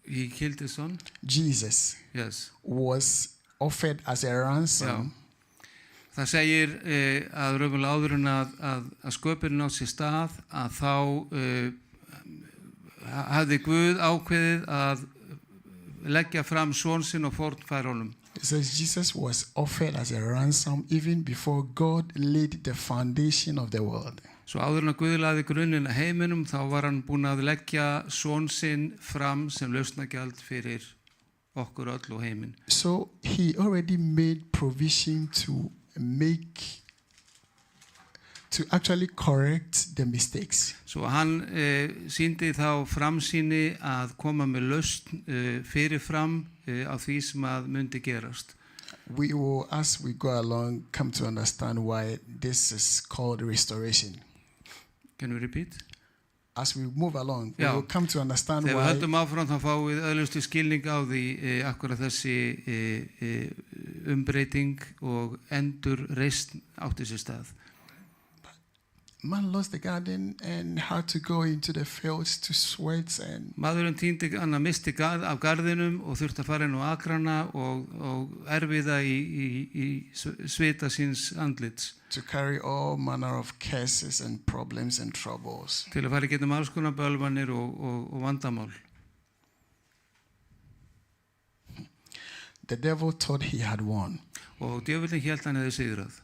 He killed his son? Jesus was offered as a ransom. Það segir að raunverulega áður en að sköpunin átt sér stað að þá hafði Guð ákveðið að leggja fram son sinn og fórnfæra honum. It says Jesus was offered as a ransom even before God laid the foundation of the world. Svo áður en að Guð lagði grunninn að heiminum þá var hann búinn að leggja son sinn fram sem lausnagjald fyrir okkur öll og heiminn. So he already made provision to actually correct the mistakes. Svo hann sýndi þá framsýni að koma með lausn fyrirfram á því sem að myndi gerast. We will, as we go along, come to understand why this is called restoration. Can we repeat? As we move along, we will come to understand why. Þegar við höldum áfram þá fáum við öðlustu skilning á því akkurat þessi umbreyting og endur reisn átti sér stað. Man lost the garden and had to go into the fields to sweat and Maðurinn misti af garðinum og þurfti að fara inn á akrana og erfiða í svita síns andlits. To carry all manner of curses and problems and troubles. Til að fara í gegnum alls konar bölvanir og vandamál. The devil thought he had won. Og djöfullinn hélt hann hefði sigrað.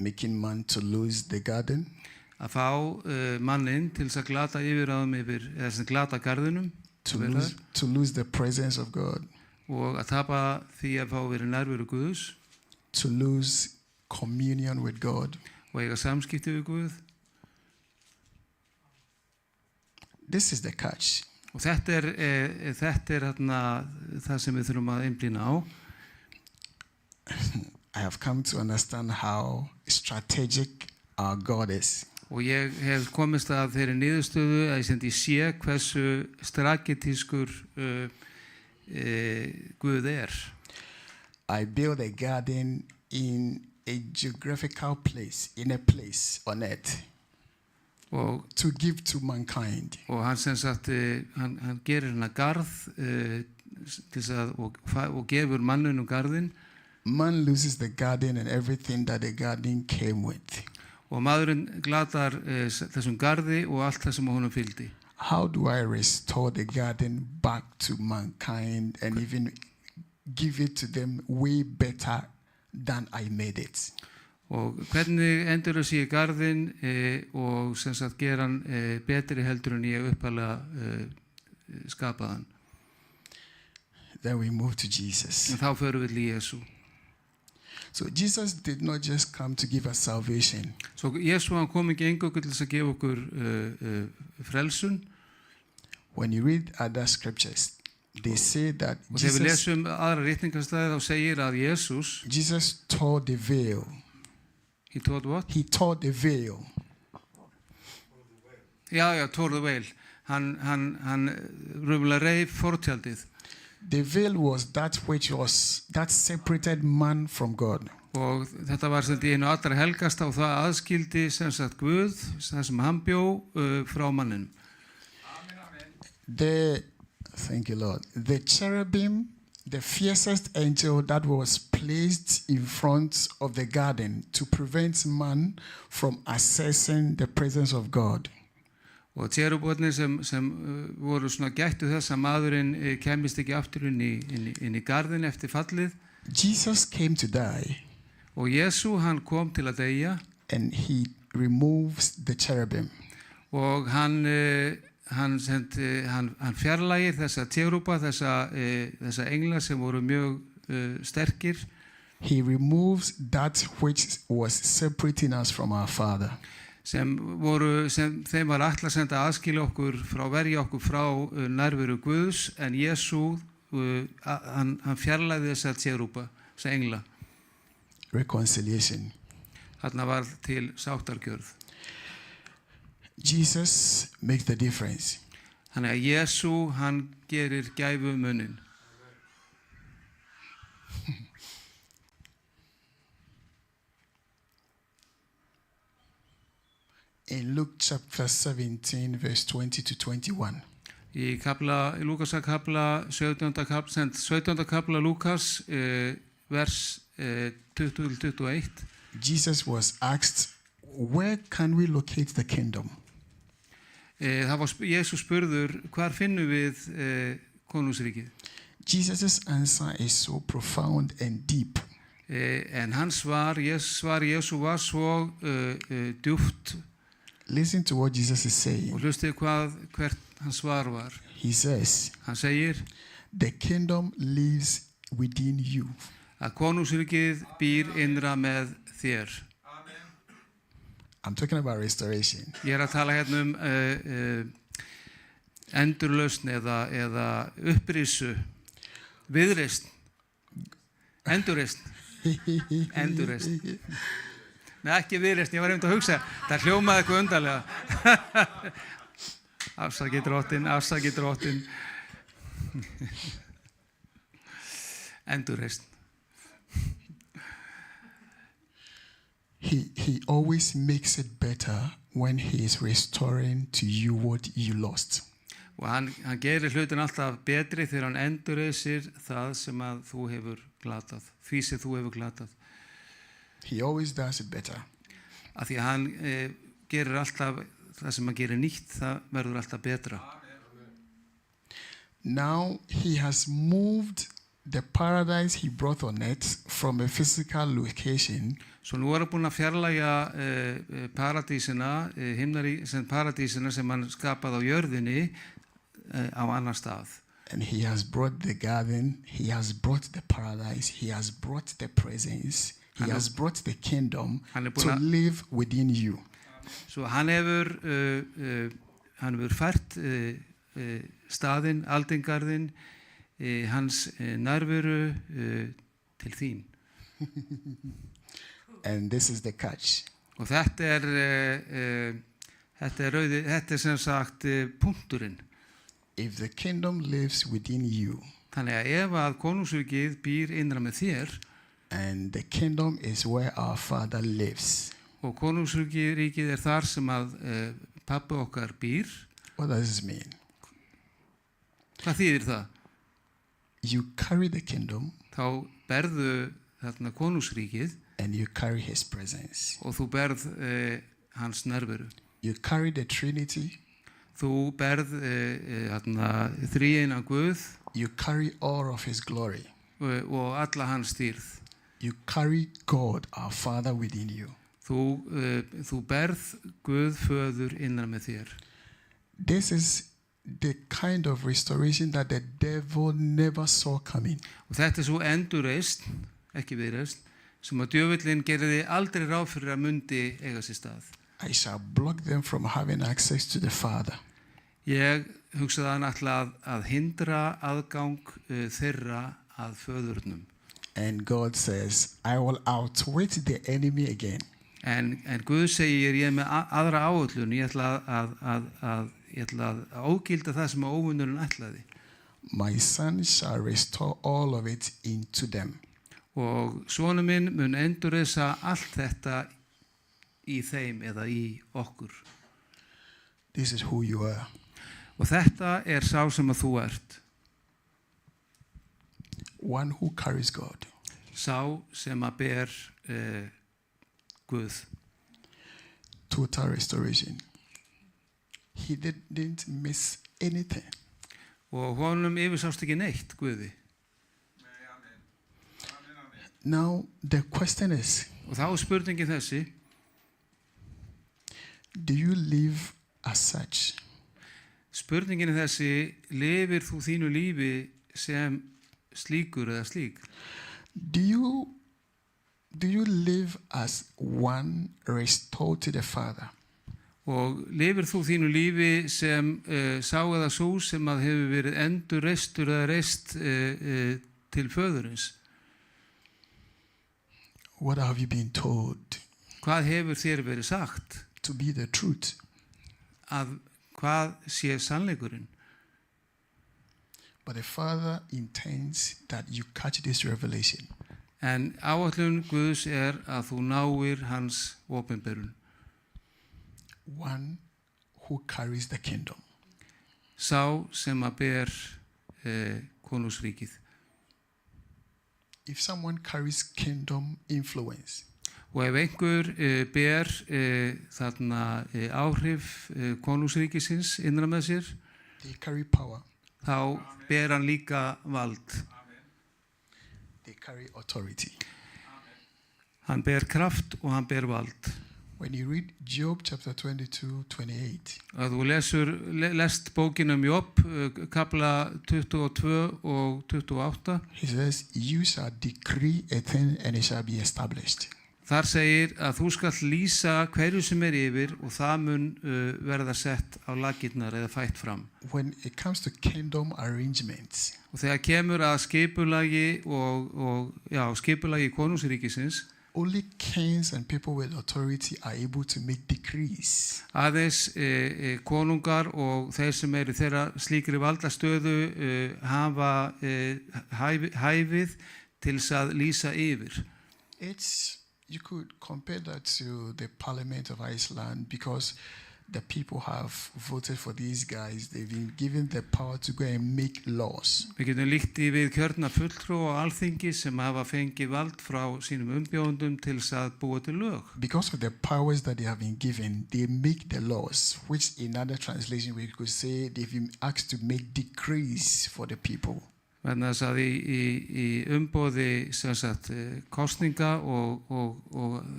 Making man to lose the garden. Að fá mannin til að glata yfirráðum eða sem glata garðinum. To lose the presence of God. Og að tapa því að fá verið nærveru Guðs. To lose communion with God. Og eiga samskipti við Guð. This is the catch. Og þetta er það sem við þurfum að einblína á. I have come to understand how strategic our God is. Og ég hef komist að þeirri niðurstöðu að ég sé hversu strategiskur Guð er. I built a garden in a geographical place, in a place on earth, to give to mankind. Og hann sem sagt, hann gerir hana garð og gefur mannunum garðin. Man loses the garden and everything that the garden came with. Og maðurinn glatar þessum garði og allt það sem honum fylgdi. How do I restore the garden back to mankind and even give it to them way better than I made it? Og hvernig endur þessi í garðin og sem sagt gera hann betri heldur en ég uppalega skapaðan. Then we move to Jesus. En þá förum við til Jesú. So Jesus did not just come to give us salvation. Så Jesú hann kom ekki eingöngu til þess að gefa okkur frelsun. When you read other scriptures, they say that og þegar við lesum aðra ritningarstæði þá segir að Jesus tore the veil. He tore what? He tore the veil. Já, tore the veil. Hann raunverulega reif fortjaldið. The veil was that separated man from God. Og þetta var sem einu allra helgasta og það aðskildi sem sagt Guð, það sem hann bjó frá manninum. Thank you, Lord. The cherubim, the fiercest angel that was placed in front of the garden to prevent man from accessing the presence of God. Og cherubotnir sem voru svona gættu þess að maðurinn kemist ekki aftur inn í garðin eftir fallið. Jesus came to die. Og Jesú hann kom til að deyja. And he removes the cherubim. Og hann fjarlægir þessa cherúba, þessa engla sem voru mjög sterkir. He removes that which was separating us from our Father. sem þeim var ætlað að senda aðskilja okkur frá, verja okkur frá nærveru Guðs, en Jesú, hann fjarlæði þessa tjerúba, þessa engla. Reconciliation. Þarna var til sáttargjörð. Jesus makes the difference. Þannig að Jesú, hann gerir gæfumuninn. In Luke chapter 17, verse 20 to 21. Í Lúkasarkafla 17. kapla Lúkas, vers 20-21. Jesus was asked, where can we locate the kingdom? Það var Jesús spurður, hvar finnum við konungsríkið? Jesus' answer is so profound and deep. En hans svar Jesú var svo djúpt. Listen to what Jesus is saying. Og hlustið hvert hans svar var. He says, Hann segir, the kingdom lives within you. Að konungsríkið býr innra með þér. I'm talking about restoration. Ég að tala hérna endurlausn eða upprisu, viðreisn, endurreisn. Nei, ekki viðreisn, ég var að hugsa, það hljómaði eitthvað undarlega. Afsakið drottin. Endurreisn. He always makes it better when he is restoring to you what you lost. Og hann gerir hlutin alltaf betri þegar hann endurreisir það sem að þú hefur glatað, því sem þú hefur glatað. He always does it better. Af því að hann gerir alltaf það sem hann gerir nýtt, það verður alltaf betra. Now he has moved the paradise he brought on earth from a physical location. Svo nú hann búinn að fjarlægja paradísina, paradísina sem hann skapaði á jörðinni á annar stað. And he has brought the garden, he has brought the paradise, he has brought the presence, he has brought the kingdom to live within you. Svo hann hefur fært staðinn, aldingarðinn, hans nærveru til þín. And this is the catch. Og þetta er sem sagt punkturinn. If the kingdom lives within you, þannig að ef að konungsríkið býr innra með þér, and the kingdom is where our Father lives, og konungsríkið þar sem að pabbi okkar býr, what does this mean? Hvað þýðir það? You carry the kingdom, þá berðu þarna konungsríkið, and you carry his presence. Og þú berð hans nærveru. You carry the Trinity. Þú berð þríeina Guð. You carry all of his glory. Og alla hans stýrð. You carry God, our Father, within you. Þú berð Guð föður innan með þér. This is the kind of restoration that the devil never saw coming. Og þetta svo endurreisn, ekki viðreisn, sem að djöfullinn gerði aldrei ráð fyrir að mundi eiga sér stað. I shall block them from having access to the Father. Ég hugsaði hann alltaf að hindra aðgang þeirra að föðurnum. And God says, I will outwit the enemy again. En Guð segir, ég er með aðra áætlun, ég ætla að ógilda það sem óvinnurinn ætlaði. My son shall restore all of it into them. Og sonur minn mun endurreisa allt þetta í þeim eða í okkur. This is who you are. Og þetta er sá sem að þú ert. One who carries God. Sá sem að ber Guð. Total restoration. He didn't miss anything. Og honum yfirsást ekki neitt, Guði. Now the question is, og þá er spurningin þessi, do you live as such? Spurningin er þessi, lifir þú þínu lífi sem slíkur eða slík? Do you live as one restored to the Father? Og lifir þú þínu lífi sem sá eða sú sem að hefur verið endurreistur eða reist til föðurins? What have you been told Hvað hefur þér verið sagt? to be the truth? Að hvað sé sannleikurinn? But the Father intends that you catch this revelation. En áætlun Guðs að þú náir hans opinberun. One who carries the kingdom. Sá sem að ber konungsríkið. If someone carries kingdom influence, Og ef einhver ber þarna áhrif konungsríkisins innra með sér, they carry power, þá ber hann líka vald. they carry authority. Hann ber kraft og hann ber vald. When you read Job chapter 22, 28, Að þú lest bókina Job, kapla 22 og 28, he says, you shall decree a thing and it shall be established. þar segir að þú skalt lýsa hverju sem yfir og það mun verða sett á lakirnar eða fætt fram. When it comes to kingdom arrangements, Og þegar kemur að skipulagi konungsríkisins, only kings and people with authority are able to make decrees. aðeins konungar og þeir sem eru þeirra slíkri valdastöðu hafa hæfið til þess að lýsa yfir. You could compare that to the Parliament of Iceland, because the people have voted for these guys. They've been given the power to go and make laws. Við getum líkt í við kjörna fulltrúa á Alþingi sem hafa fengið vald frá sínum umbjóðendum til þess að búa til lög. Because of the powers that they have been given, they make the laws, which in other translation we could say they've been asked to make decrees for the people. Vegna þess að í umboði sem sagt kosninga og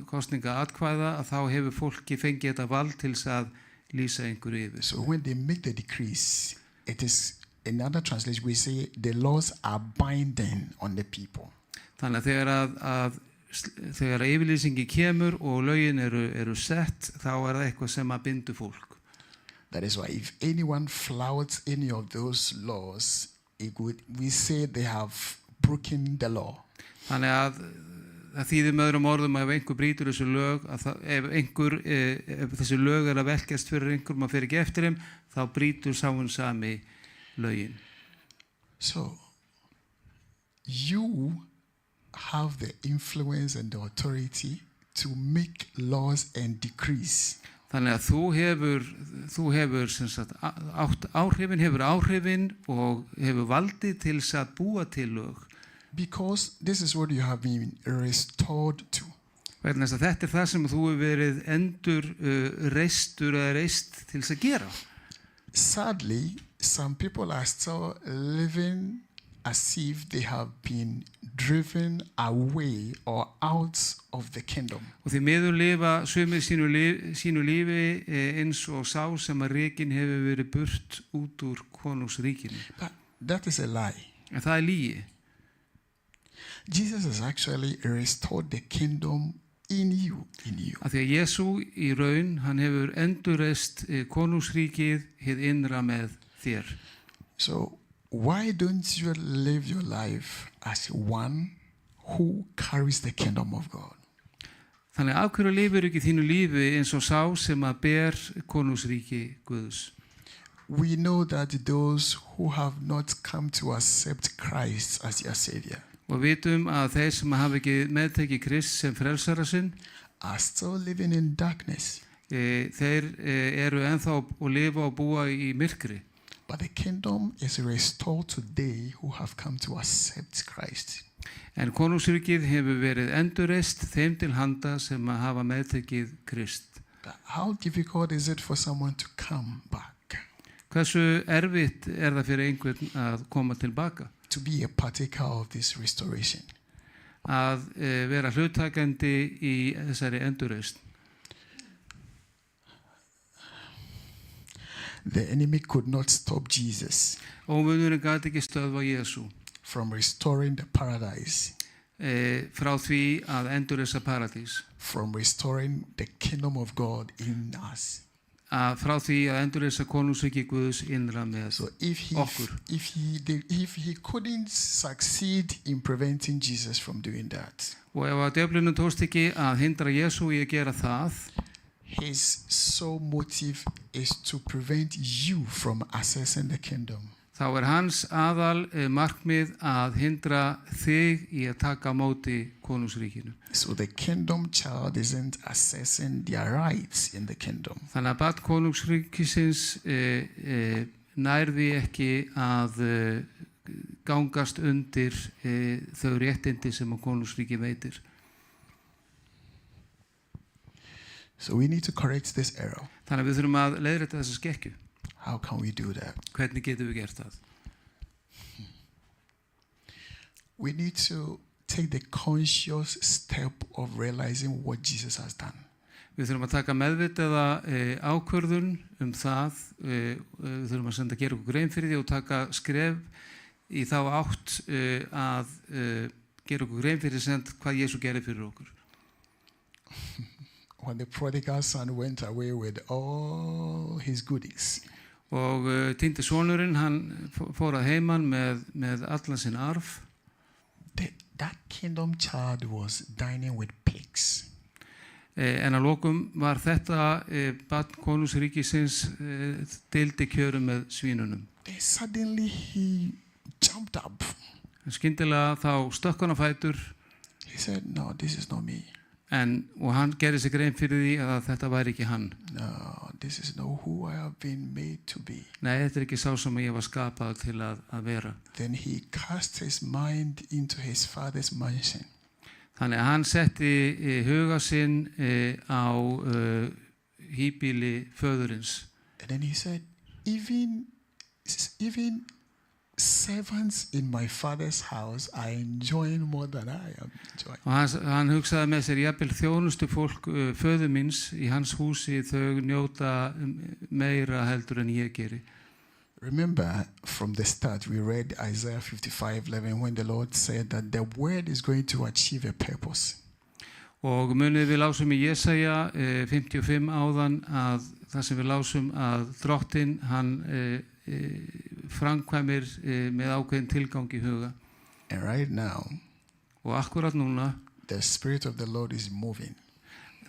kosninga atkvæða að þá hefur fólki fengið þetta vald til þess að lýsa einhverju yfir. So when they make the decrees, it is in other translation we say the laws are binding on the people. Þannig að þegar yfirlýsingi kemur og lögin eru sett, þá það eitthvað sem að bindu fólk. That is why if anyone flouts any of those laws, we say they have broken the law. Þannig að það þýðir með öðrum orðum að ef einhver brýtur þessu lög, ef þessu lög að velkjast fyrir einhver, maður fer ekki eftir þeim, þá brýtur sáinn sami lögin. So, you have the influence and the authority to make laws and decrees. Þannig að þú hefur sem sagt, áhrifin og hefur valdið til þess að búa til lög. Because this is what you have been restored to. Vegna þess að þetta það sem þú hefur verið reistur eða reist til þess að gera. Sadly, some people are still living as if they have been driven away or out of the kingdom. Og því miður lifa sumir sínu lífi eins og sá sem að rekin hefur verið burt út úr konungsríkinu. But that is a lie. En það lygi. Jesus has actually restored the kingdom in you. Af því að Jesú í raun, hann hefur endurreist konungsríkið hið innra með þér. So why don't you live your life as one who carries the kingdom of God? Þannig af hverju lifir ekki þínu lífi eins og sá sem að ber konungsríki Guðs? We know that those who have not come to accept Christ as their Savior Og vitum að þeir sem hafa ekki meðtekið Krist sem frelsara sinn, are still living in darkness. Þeir eru ennþá og lifa og búa í myrkri. But the kingdom is restored to they who have come to accept Christ. En konungsríkið hefur verið endurreist þeim til handa sem hafa meðtekið Krist. But how difficult is it for someone to come back? Hversu erfitt það fyrir einhvern að koma tilbaka? To be a partaker of this restoration. Að vera hluttakandi í þessari endurreist. The enemy could not stop Jesus Óvinurinn gat ekki stöðva Jesú from restoring the paradise, frá því að endurreisa paradís, from restoring the kingdom of God in us. að frá því að endurreisa konungsríki Guðs innra með So if okkur. he couldn't succeed in preventing Jesus from doing that, Og ef að djöflunum tókst ekki að hindra Jesú í að gera það, his sole motive is to prevent you from accessing the kingdom. þá hans aðal markmið að hindra þig í að taka á móti konungsríkinu. So the kingdom child isn't accessing their rights in the kingdom. Þannig að barn konungsríkisins nærði ekki að gangast undir þau réttindi sem að konungsríki veitir. So we need to correct this error. Þannig að við þurfum að leiðrétta þessa skekkju. How can we do that? Hvernig getum við gert það? We need to take the conscious step of realizing what Jesus has done. Við þurfum að taka meðvitaða ákvörðun það, við þurfum að senda að gera okkur grein fyrir því og taka skref í þá átt að gera okkur grein fyrir hvað Jesú gerði fyrir okkur. When the prodigal son went away with all his goodies, Og týndi sonurinn, hann fór að heiman með allan sinn arf. that kingdom child was dining with pigs. En að lokum var þetta barn konungsríkisins deildi kjörum með svínunum. Then suddenly he jumped up. Skyndilega þá stökk hann á fætur He said, "No, this is not me. og hann gerði sig grein fyrir því að þetta væri ekki hann. No, this is not who I have been made to be." Nei, þetta er ekki sá sem ég var skapað til að vera. Then he cast his mind into his father's mansion. Þannig að hann setti huga sinn á híbýli föðurins. And then he said, even servants in my father's house are enjoying more than I am enjoying. Og hann hugsaði með sér, jafnvel þjónustu fólk föður míns í hans húsi, þau njóta meira heldur en ég geri. Remember from the start we read Isaiah 55:11 when the Lord said that the word is going to achieve a purpose. Og munið við lásum í Jesaja 55 áðan að það sem við lásum að drottinn hann framkvæmir með ákveðin tilgang í huga. And right now Og akkurat núna the Spirit of the Lord is moving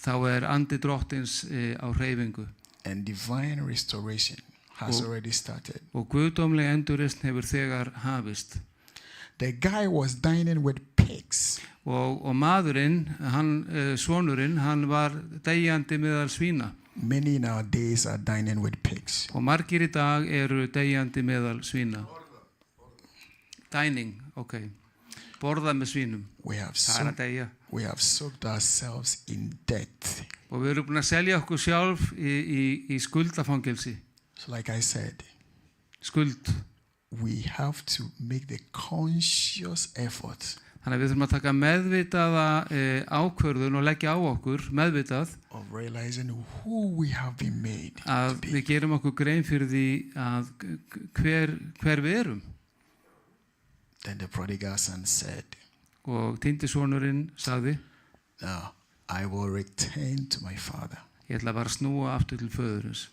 þá andi drottins á hreyfingu. and divine restoration has already started. Og guðdómleg endurreisn hefur þegar hafist. The guy was dining with pigs. Og maðurinn, sonurinn, hann var deyjandi meðal svína. Many nowadays are dining with pigs. Og margir í dag deyjandi meðal svína. Dining, borða með svínum. We have Það að deyja. we have soaked ourselves in debt. Og við erum búin að selja okkur sjálf í skuldafangelsi. So like I said, Skuld. we have to make the conscious effort Þannig að við þurfum að taka meðvitaða ákvörðun og leggja á okkur meðvitað of realizing who we have been made að to be. við gerum okkur grein fyrir því að hver við erum. Then the prodigal son said, Og týndi sonurinn sagði, "Now I will return to my father." ég ætla bara að snúa aftur til föðurins.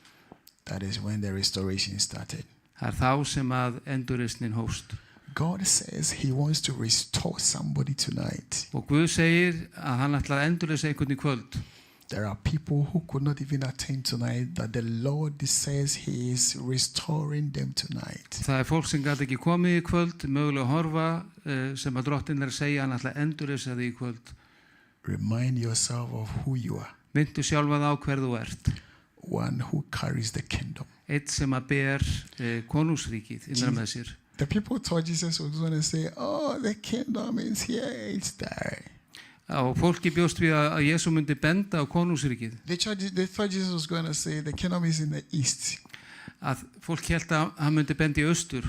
That is when the restoration started. Það þá sem að endurreisnin hófst. God says he wants to restore somebody tonight. Og Guð segir að hann ætla að endurreisa einhvern í kvöld. There are people who could not even attend tonight that the Lord says he is restoring them tonight. Það fólk sem gæti ekki komið í kvöld, mögulega horfa sem að drottinn að segja hann ætla að endurreisa því í kvöld. Remind yourself of who you are. Myndu sjálfa þá hver þú ert. One who carries the kingdom. Eitt sem að ber konungsríkið innra með sér. The people thought Jesus was going to say, "Oh, the kingdom is here, it's there." Og fólki bjóst við að Jesú myndi benda á konungsríkið. They thought Jesus was going to say, "The kingdom is in the east." Að fólk held að hann myndi benda í austur.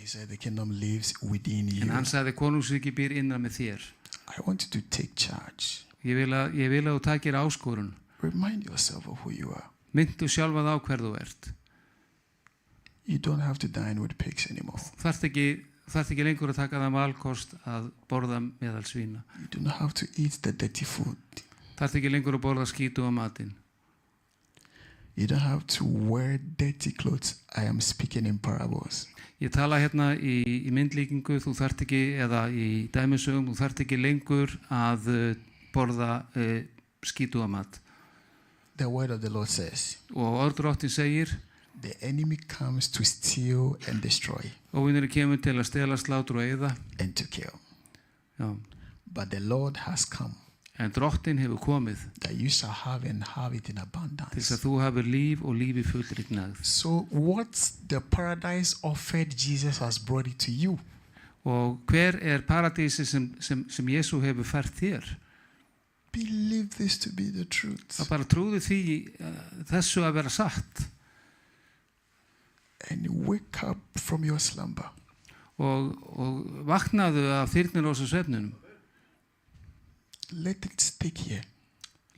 He said, "The kingdom lives within you." En hann sagði konungsríkið býr innra með þér. I want you to take charge. Ég vil að þú takir áskorun. Remind yourself of who you are. Myndu sjálfa þá hver þú ert. You don't have to dine with pigs anymore. Þarft ekki lengur að taka það valkost að borða meðal svína. You do not have to eat the dirty food. Þarft ekki lengur að borða skítu á matinn. You don't have to wear dirty clothes. I am speaking in parables. Ég tala hérna í myndlíkingu, þú þarft ekki, eða í dæmisögum, þú þarft ekki lengur að borða skítugamat. The word of the Lord says, Og orð Drottins segir, the enemy comes to steal and destroy óvinurinn kemur til að stela, slátra og eyða. and to kill. Já. But the Lord has come En Drottin hefur komið that you shall have and have it in til abundance. þess að þú hafir líf og lífi fullri gnægð. So what the paradise offered, Jesus has brought it to you. Og hver paradísi sem Jesú hefur fært þér? Believe this to be the truth. Það bara trúðu því þessu að vera satt. And wake up from your slumber. Og vaknaðu af þyrnirósa svefnunum. Let it stick here.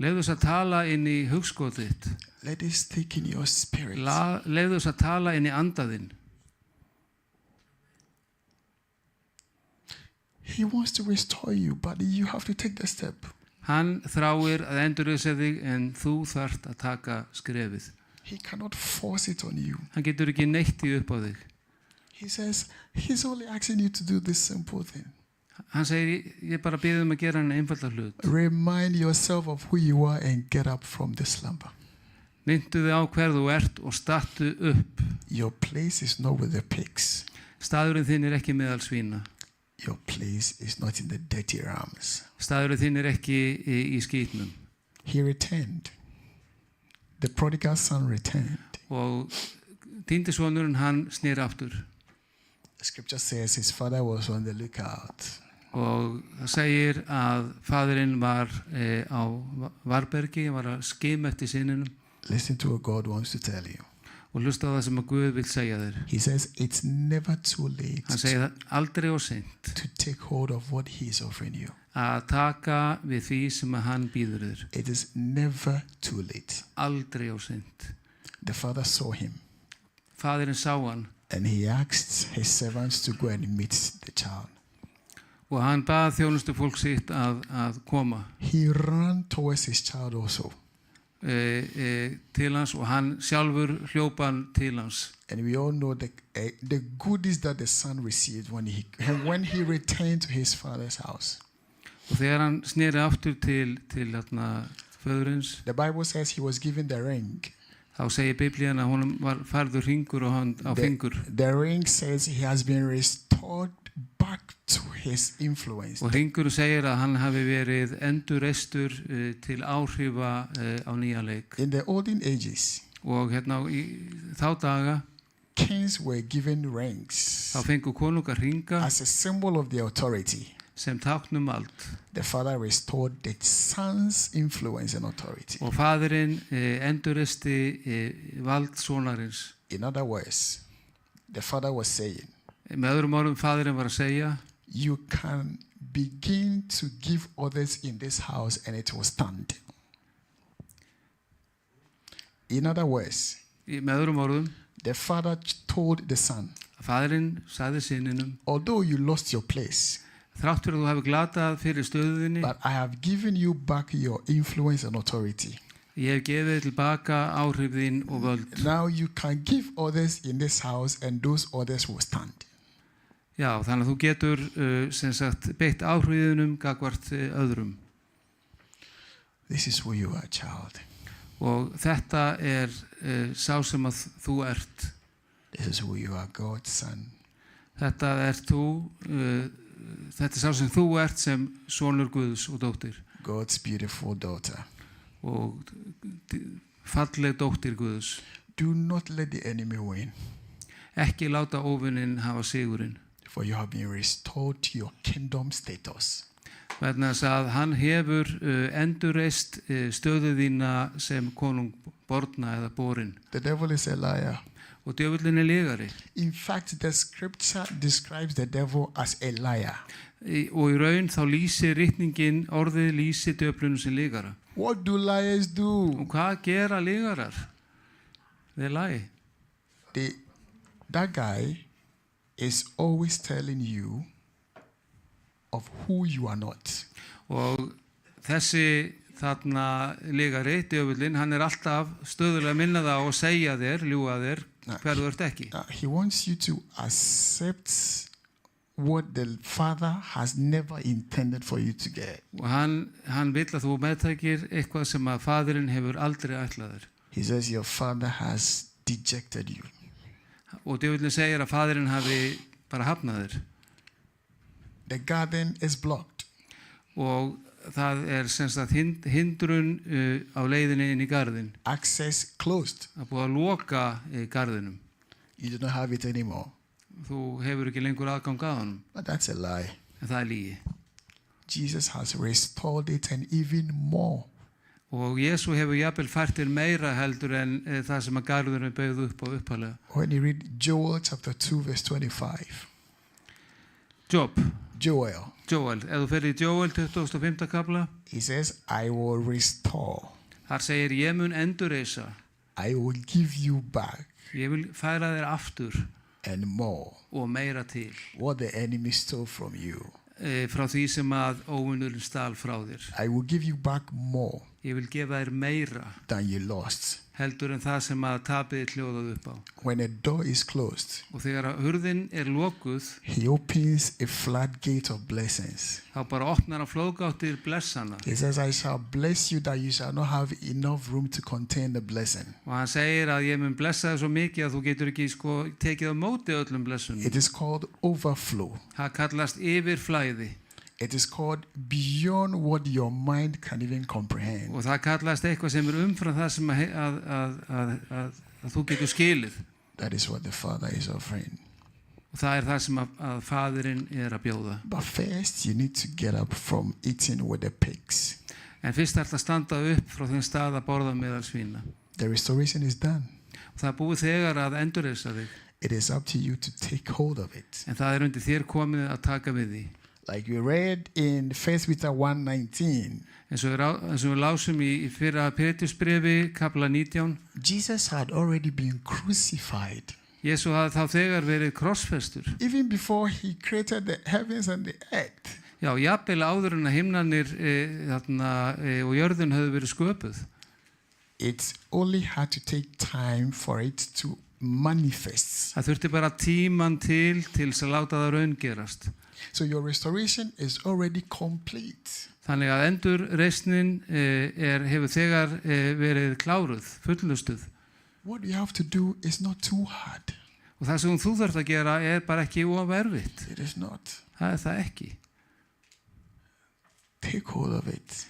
Leyfðu þess að tala inn í hugskotið þitt. Let it stick in your spirit. Leyfðu þess að tala inn í andaðinn. He wants to restore you, but you have to take the step. Hann þráir að endurreisa þig en þú þarft að taka skrefið. He cannot force it on you. Hann getur ekki neitt í upp á þig. He says, he's only asking you to do this simple thing. Hann segir, ég bara biður að gera hann einfalda hlut. Remind yourself of who you are and get up from the slumber. Myndu þig á hver þú ert og startu upp. Your place is not with the pigs. Staðurinn þinn ekki meðal svína. Your place is not in the dirty rams. Staðurinn þinn ekki í skítnum. He returned. The prodigal son returned. Og týndisonurinn hann snýr aftur. The scripture says his father was on the lookout. Og það segir að faðirinn var á varbergi, var að skima eftir syninum. Listen to what God wants to tell you. Og hlusta á það sem að Guð vil segja þér. He says it's never too late Hann segir það aldrei og seint to take hold of what he is offering you. að taka við því sem að hann býður þér. It is never too late. Aldrei og seint. The father saw him Faðirinn sá hann and he asked his servants to go and meet the child. og hann bað þjónustu fólk sitt að koma He ran towards his child also. Til hans og hann sjálfur hljópan til hans. And we all know the goodies that the son received when he returned to his father's house. Og þegar hann sneri aftur til föðurins, The Bible says he was given the ring. þá segir Biblían að honum var færður hringur á fingur. The ring says he has been restored back to his influence. Og hringur segir að hann hafi verið endurreistur til áhrifa á nýja leik. In the olden ages, Og í þá daga kings were given rings þá fengu konungar hringa as a symbol of their authority. sem táknum vald. The father restored the son's influence and authority. Og faðirinn endurreisti vald sonarins. In other words, the father was saying, Með öðrum orðum, faðirinn var að segja, you can begin to give others in this house and it will stand. In other words, með öðrum orðum, the father told the son, faðirinn sagði syninum, although you lost your place, þrátt fyrir að þú hefur glatað fyrir stöðuðinni, but I have given you back your influence and authority. ég hef gefið tilbaka áhrif þín og völd. Now you can give others in this house and those others will stand. Já, þannig að þú getur sem sagt beitt áhrifinum gagvart öðrum. This is who you are, child. Og þetta sá sem að þú ert. This is who you are, God's son. Þetta þú, þetta sá sem þú ert sem sonur Guðs og dóttir. God's beautiful daughter. Og falleg dóttir Guðs. Do not let the enemy win. Ekki láta óvinnin hafa sigurinn. For you have been restored to your kingdom status. Vegna þess að hann hefur endurreist stöðu þína sem konung borna eða borin. The devil is a liar. Og djöfullinn lygari. In fact, the scripture describes the devil as a liar. Og í raun þá lýsir ritningin, orðið lýsir djöfullinn sem lygara. What do liars do? Og hvað gera lygarar? They lie. That guy is always telling you of who you are not. Og þessi þarna lígari, djöfullinn, hann alltaf stöðulega að minna það og segja þér, ljúga þér, hver þú ert ekki. He wants you to accept what the Father has never intended for you to get. Og hann vill að þú meðtækir eitthvað sem að faðirinn hefur aldrei ætlað þér. He says your Father has dejected you. Og djöfullinn segir að faðirinn hafi bara hafnað þér. The garden is blocked. Og það sem sagt hindrun á leiðinni inn í garðin. Access closed. Það búið að loka garðinum. You do not have it anymore. Þú hefur ekki lengur aðgang að honum. But that's a lie. En það lygi. Jesus has restored it and even more. Og Jesú hefur jafnvel fært þér meira heldur en það sem að garðurinn bauð upp á upphaflega. When you read Joel chapter 2 verse 25. Joel. Ef þú fer í Joel 25. kapla. He says, I will restore. Þar segir ég mun endurreisa. I will give you back. Ég vil færa þér aftur. And more. Og meira til. What the enemy stole from you. Frá því sem að óvinnurinn stal frá þér. I will give you back more. Ég vil gefa þér meira. Than you lost. Heldur en það sem að tapið hljóðað upp á. When a door is closed. Og þegar hurðin lokuð. He opens a floodgate of blessings. Þá bara opnar hann flóðgáttir blessana. He says, I shall bless you that you shall not have enough room to contain the blessing. Og hann segir að ég mun blessa þig svo mikið að þú getur ekki tekið á móti öllum blessunum. It is called overflow. Það kallast yfirflæði. It is called beyond what your mind can even comprehend. Og það kallast eitthvað sem umfram það sem að þú getur skilið. That is what the Father is offering. Og það það sem að faðirinn að bjóða. But first you need to get up from eating with the pigs. En fyrst að standa upp frá þeim stað að borða meðal svína. The restoration is done. Og það búið þegar að endurreisa þig. It is up to you to take hold of it. En það undir þér komið að taka við því. Like we read in 1 Peter 1:19. En svo við lásum í fyrra Pétursbréfi kapla 19. Jesus had already been crucified. Jesú hafði þá þegar verið krossfestur. Even before he created the heavens and the earth. Já, jafnvel áður en að himnarnir og jörðin höfðu verið sköpuð. It only had to take time for it to manifest. Það þurfti bara tíman til að láta það raungerast. So your restoration is already complete. Þannig að endurreisnin hefur þegar verið kláruð, fullnustuð. What you have to do is not too hard. Og það sem þú þarft að gera bara ekki of erfitt. It is not. Það það ekki. Take hold of it.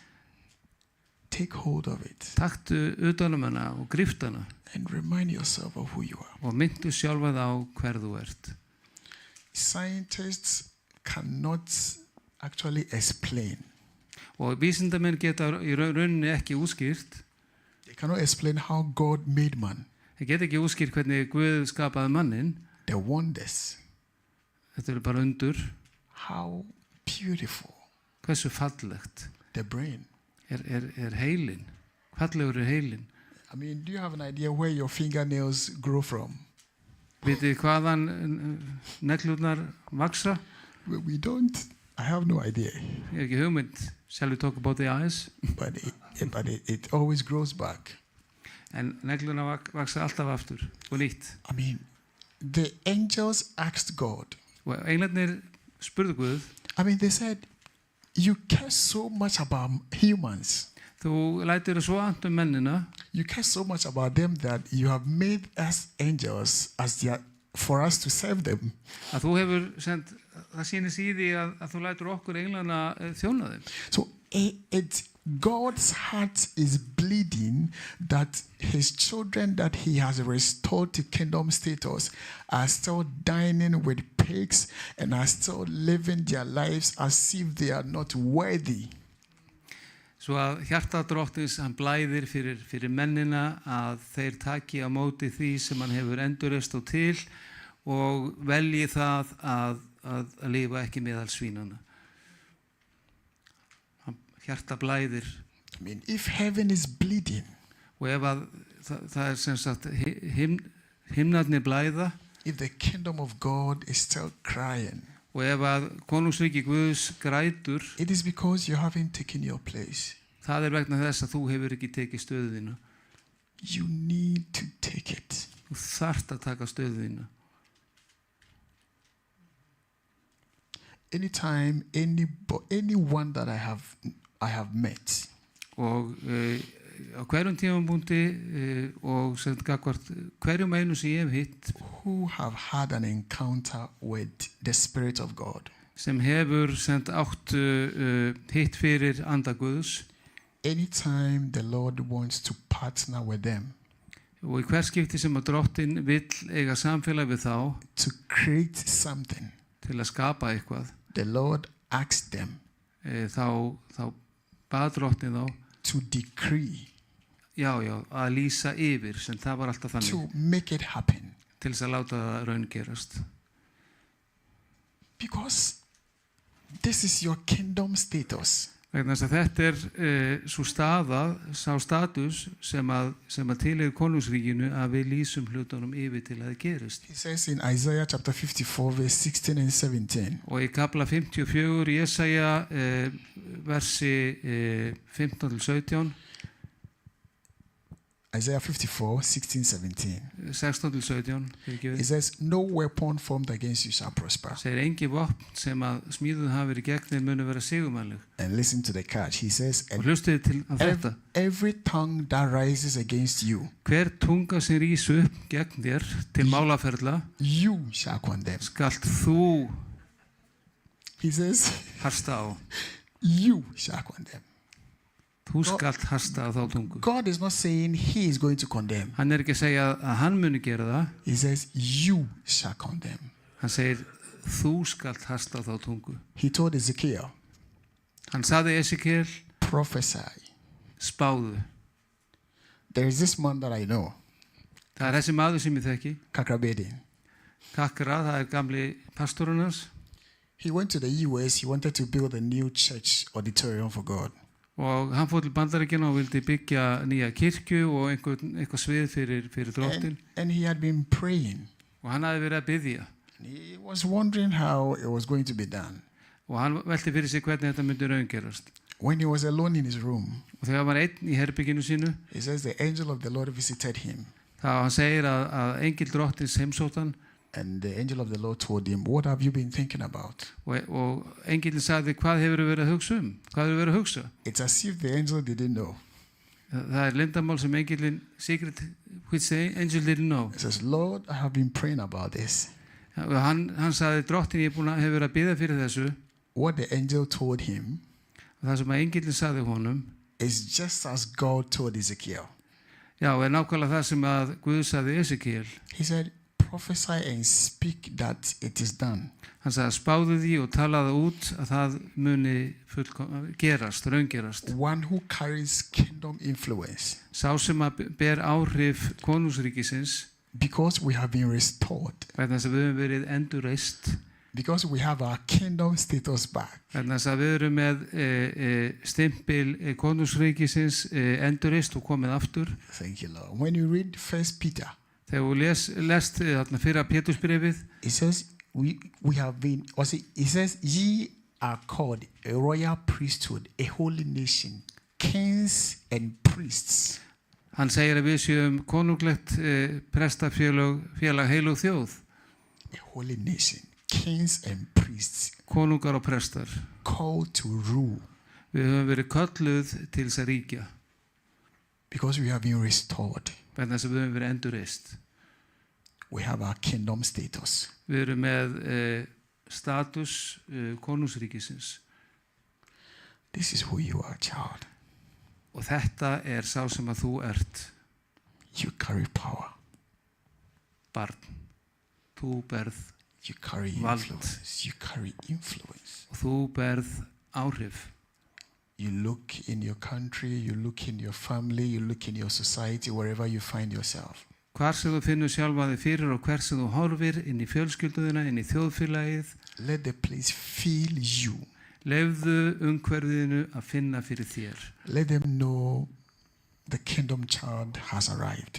Take hold of it. Taktu utanum hana og gríft hana. And remind yourself of who you are. Og myndu sjálfa á hver þú ert. Scientists cannot actually explain. Og vísindamenn geta í rauninni ekki útskýrt. They cannot explain how God made man. Þeir geta ekki útskýrt hvernig Guð skapaði mannin. The wonders. Þetta bara undur. How beautiful. Hversu fallegt. The brain. Heilin. Fallegur heilin. I mean, do you have an idea where your fingernails grow from? Vitið hvaðan neglurnar vaksa? We don't. I have no idea. Ég ekki hugmynd. Shall we talk about the eyes? But it always grows back. En neglurnar vaksa alltaf aftur og nýtt. I mean, the angels asked God. Og englarnir spurðu Guð. I mean, they said, you care so much about humans. Þú lætur svo annt mennina. You care so much about them that you have made us angels for us to serve them. Að þú hefur sendt, það sýnir í því að þú lætur okkur englana þjóna þeim. So God's heart is bleeding that his children that he has restored to kingdom status are still dining with pigs and are still living their lives as if they are not worthy. Svo að hjarta drottins hann blæðir fyrir mennina að þeir taki á móti því sem hann hefur endurreist og til og velji það að lifa ekki meðal svínana. Hjarta blæðir. I mean, if heaven is bleeding. Og ef að það sem sagt himnarnir blæða. If the kingdom of God is still crying. Og ef að konungsríki Guðs grætur. It is because you haven't taken your place. það vegna þess að þú hefur ekki tekið stöðu þína. You need to take it. Þú þarft að taka stöðu þína. Anytime anyone that I have met, Og á hverjum tímapunkti og sem gagvart hverjum einu sem ég hef hitt who have had an encounter with the Spirit of God, sem hefur átt hitt fyrir anda Guðs, anytime the Lord wants to partner with them og í hver skipti sem að Drottinn vill eiga samfélag við þá to create something, til að skapa eitthvað, the Lord asks them þá bað Drottinn þá to decree, að lýsa yfir, sem það var alltaf þannig, to make it happen. til þess að láta það raungerast. Because this is your kingdom status. Vegna þess að þetta svo sá status sem að tilheyrir konungsríkinu að við lýsum hlutunum yfir til að það gerist. He says in Isaiah chapter 54 verse 16 and 17. Og í kapla 54 í Jesaja versi 15 til 17. Isaiah 54, 16, 17. 16 til 17. It says, no weapon formed against you shall prosper. Segir engi vopn sem að smíðuð hafi verið gegn þér munu vera sigurmannleg. And listen to the catch. He says, Og hlustið til að þetta. Every tongue that rises against you, hver tunga sem rís upp gegn þér til málaferla, you shall condemn. skalt þú He says, hasta á. you shall condemn. Þú skalt hasta á þá tungu. God is not saying he is going to condemn. Hann ekki að segja að hann muni gera það. He says, you shall condemn. Hann segir, þú skalt hasta á þá tungu. He told Ezekiel, Hann sagði Ezekiel, prophesy. spáðu. There is this man that I know, Það þessi maður sem ég þekki, Kakrabedi. Kakra, það gamli pastorinn hans. He went to the US. He wanted to build a new church auditorium for God. Og hann fór til Bandaríkjanna og vildi byggja nýja kirkju og eitthvað svið fyrir Drottin. And he had been praying. Og hann hafði verið að biðja. He was wondering how it was going to be done. Og hann velti fyrir sig hvernig þetta myndi raungerast. When he was alone in his room, Og þegar hann var einn í herbygginu sínu, he says the angel of the Lord visited him. þá hann segir að engil Drottins heimsóttan. And the angel of the Lord told him, what have you been thinking about? Og engilin sagði, hvað hefur verið að hugsa um? Hvað hefur verið að hugsa? It's as if the angel didn't know. Það lindamál sem engilin, secret which the angel didn't know. He says, Lord, I have been praying about this. Hann sagði, Drottin, ég hefur verið að biðja fyrir þessu. What the angel told him Það sem engilin sagði honum is just as God told Ezekiel. Nákvæmlega það sem að Guð sagði Ezekiel. He said, prophesy and speak that it is done. Hann sagði, spáðu því og talaðu út að það muni gerast, raungerast. One who carries kingdom influence. Sá sem að ber áhrif konungsríkisins, because we have been restored. Vegna þess að við höfum verið endurreist. Because we have our kingdom status back. Vegna þess að við erum með stimpil konungsríkisins endurreist og komið aftur. Thank you, Lord. When you read 1 Peter, þegar þú lest þarna fyrra Pétursbréfið, it says we have been, it says ye are called a royal priesthood, a holy nation, kings and priests. Hann segir að við séum konunglegt prestafélag heilug þjóð. A holy nation, kings and priests. Konungar og prestar. Called to rule. Við höfum verið kölluð til þess að ríkja. Because we have been restored. Vegna þess að við höfum verið endurreist. We have our kingdom status. Við erum með status konungsríkisins. This is who you are, child. Og þetta sá sem að þú ert. You carry power. Barn. Þú berð you carry vald. Influence. You carry influence. Og þú berð áhrif. You look in your country, you look in your family, you look in your society, wherever you find yourself. Hvar sem þú finnur sjálfa þig fyrir og hver sem þú horfir inn í fjölskylduðina, inn í þjóðfélagið. Let the place feel you. Leyfðu umhverfinu að finna fyrir þér. Let them know the kingdom child has arrived.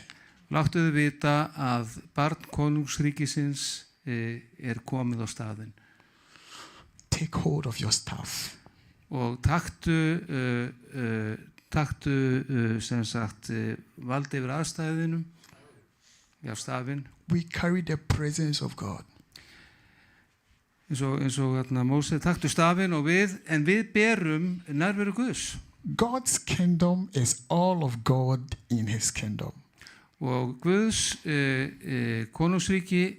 Láttu þau vita að barn konungsríkisins komið á staðinn. Take hold of your staff. Og taktu taktu sem sagt vald yfir aðstæðinum, já, stafinn. We carry the presence of God. Eins og Móse, taktu stafinn og en við berum nærveru Guðs. God's kingdom is all of God in his kingdom. Og Guðs konungsríki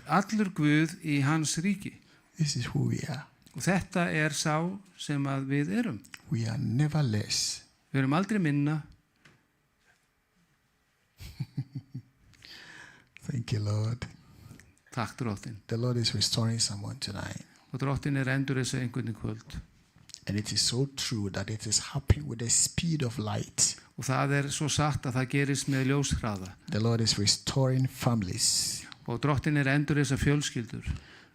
allur Guð í hans ríki. This is who we are. Og þetta sá sem að við erum. We are never less. Við erum aldrei minna. Thank you, Lord. Takk, Drottin. The Lord is restoring someone tonight. Og Drottin endurreisa einhvern í kvöld. And it is so true that it is happening with the speed of light. Og það svo satt að það gerist með ljóshraða. The Lord is restoring families. Og Drottin endurreisa fjölskyldur.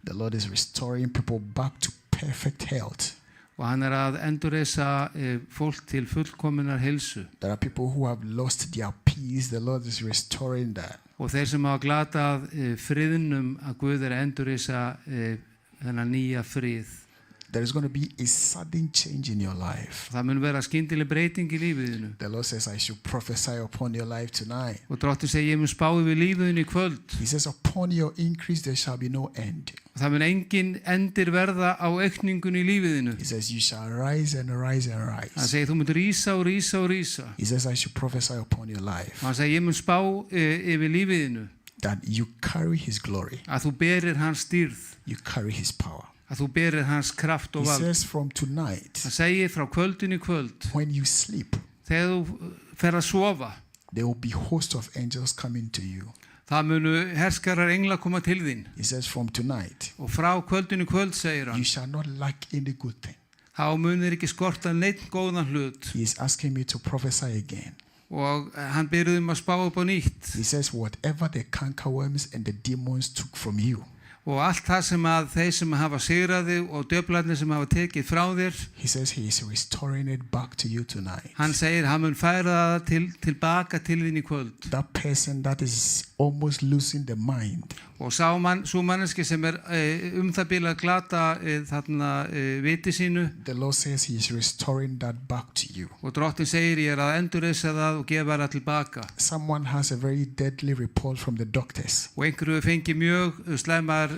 The Lord is restoring people back to perfect health. Og hann að endurreisa fólk til fullkominnar heilsu. There are people who have lost their peace. The Lord is restoring that. Og þeir sem hafa glatað friðnum að Guð að endurreisa þennan nýja frið. There is going to be a sudden change in your life. Það mun vera skyndileg breyting í lífiðinu. The Lord says, I should prophesy upon your life tonight. Og Drottin segir, ég mun spá yfir lífiðinu í kvöld. He says, upon your increase there shall be no end. Og það mun engin endir verða á aukningunni í lífiðinu. He says, you shall rise and rise and rise. Hann segir, þú mun rísa og rísa og rísa. He says, I should prophesy upon your life. Hann segir, ég mun spá yfir lífiðinu. That you carry his glory. Að þú berir hans styrð. You carry his power. Að þú berir hans kraft og He vald. says from tonight, Hann segir frá kvöldinu í kvöld. when you sleep, Þegar þú fer að sofa, there will be host of angels coming to you. það munu herskarar engla koma til þín. He says from tonight, Og frá kvöldinu í kvöld, segir you hann, shall not lack any good thing. þá munir ekki skorta neitt góðan hlut. He is asking me to prophesy again. Og hann byrjuði að spá upp á nýtt. He says whatever the cankerworms and the demons took from you, Og allt það sem að þeir sem hafa sigraði og djöflarnir sem hafa tekið frá þér, he says he is restoring it back to you tonight. hann segir, hann mun færa það tilbaka til þín í kvöld. That person that is almost losing the mind, Og sú manneski sem það bíl að glata þarna viti sínu, the Lord says he is restoring that back to you. og Drottin segir, ég að endurreisa það og gefa það tilbaka. Someone has a very deadly report from the doctors. Og einhverju fengi mjög slæmar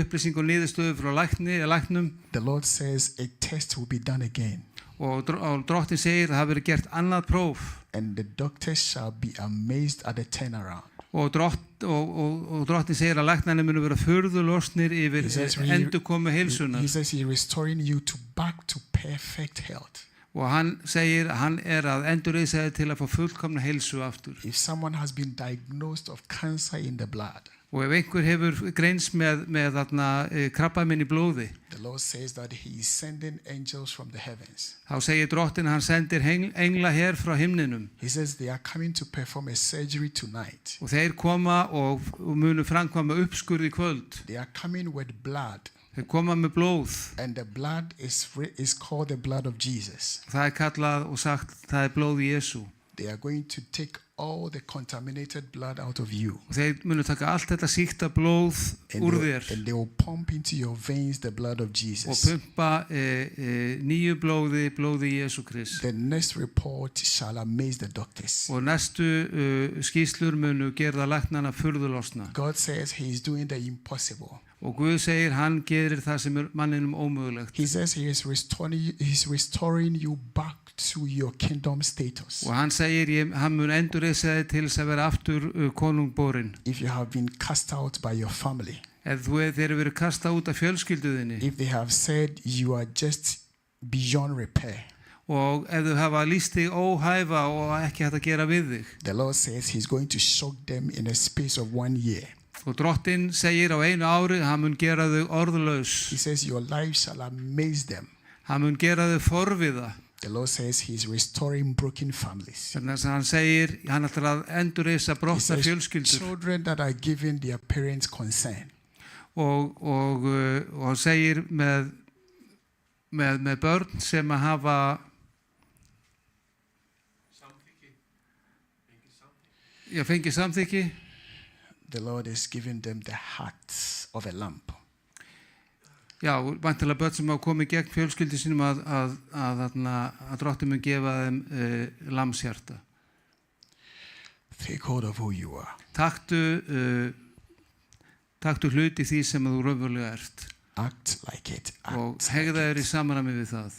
upplýsing og niðurstöðu frá læknum. The Lord says a test will be done again. Og Drottin segir, það hafi verið gert annað próf. And the doctors shall be amazed at the turnaround. Og Drottin segir að læknarnir munu vera furðu losnir yfir endurkomu heilsunar. He says he is restoring you back to perfect health. Og hann segir að hann að endurreisa þig til að fá fullkomna heilsu aftur. If someone has been diagnosed of cancer in the blood, Og ef einhver hefur greinst með krabbaminn í blóði, the Lord says that he is sending angels from the heavens. þá segir Drottin að hann sendir engla her frá himninum. He says they are coming to perform a surgery tonight. Og þeir koma og munu framkvæma uppskurð í kvöld. They are coming with blood. Þeir koma með blóð. And the blood is called the blood of Jesus. Það kallað og sagt, það blóð Jesú. They are going to take all the contaminated blood out of you. Og þeir munu taka allt þetta sýkta blóð úr þér. And they will pump into your veins the blood of Jesus. Og pumpa nýju blóði Jesú Krist. The next report shall amaze the doctors. Og næstu skýrslur munu gera læknana furðulosna. God says he is doing the impossible. Og Guð segir, hann gerir það sem manninum ómögulegt. He says he is restoring you back to your kingdom status. Og hann segir, hann mun endurreisa þig til þess að vera aftur konungborinn. If you have been cast out by your family. Ef þeir verið kastað út af fjölskylduðinni. If they have said you are just beyond repair. Og ef þau hafa lýst þig óhæfa og ekki hægt að gera við þig. The Lord says he's going to shock them in a space of 1 year. Og Drottin segir á einu ári, hann mun gera þau orðlaus. He says your life shall amaze them. Hann mun gera þau forviða. The Lord says he's restoring broken families. Þannig að hann segir, hann ætlar að endurreisa brotna fjölskyldur. Children that are giving their parents concern. Og hann segir með börn sem að hafa fengið samþykki. The Lord is giving them the heart of a lamb. Já, vantilega börn sem hafa komið gegn fjölskyldi sínum að Drottinn mun gefa þeim lamshjarta. Take hold of who you are. Taktu hlut í því sem þú raunverulega ert Act like it. og Act hegða like þér í it. samræmi við það.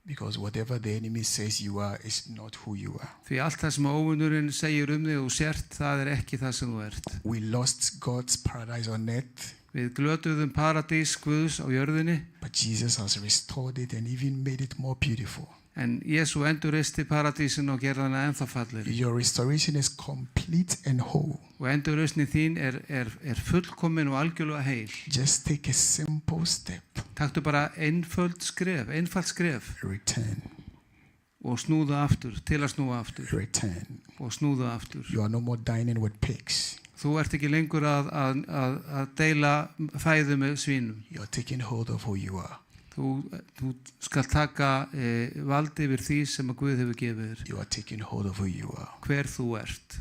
Because whatever the enemy says you are is not who you are. Því allt það sem óvinnurinn segir þig og sért, það ekki það sem þú ert. We lost God's paradise on earth, Við glötuðum paradís Guðs á jörðinni, but Jesus has restored it and even made it more beautiful. en Jesú endurreisti paradísin og gerði hana ennþá fallegri. Your restoration is complete and whole. Og endurreisnin þín er fullkomin og algjörlega heil. Just take a simple step. Taktu bara einfalt skref Return. og snúða aftur, til að snúa aftur Return. og snúða aftur. You are no more dining with pigs. Þú ert ekki lengur að deila fæðu með svínum. You are taking hold of who you are. Þú skal taka vald yfir því sem að Guð hefur gefið þér. You are taking hold of who you are. Hver þú ert.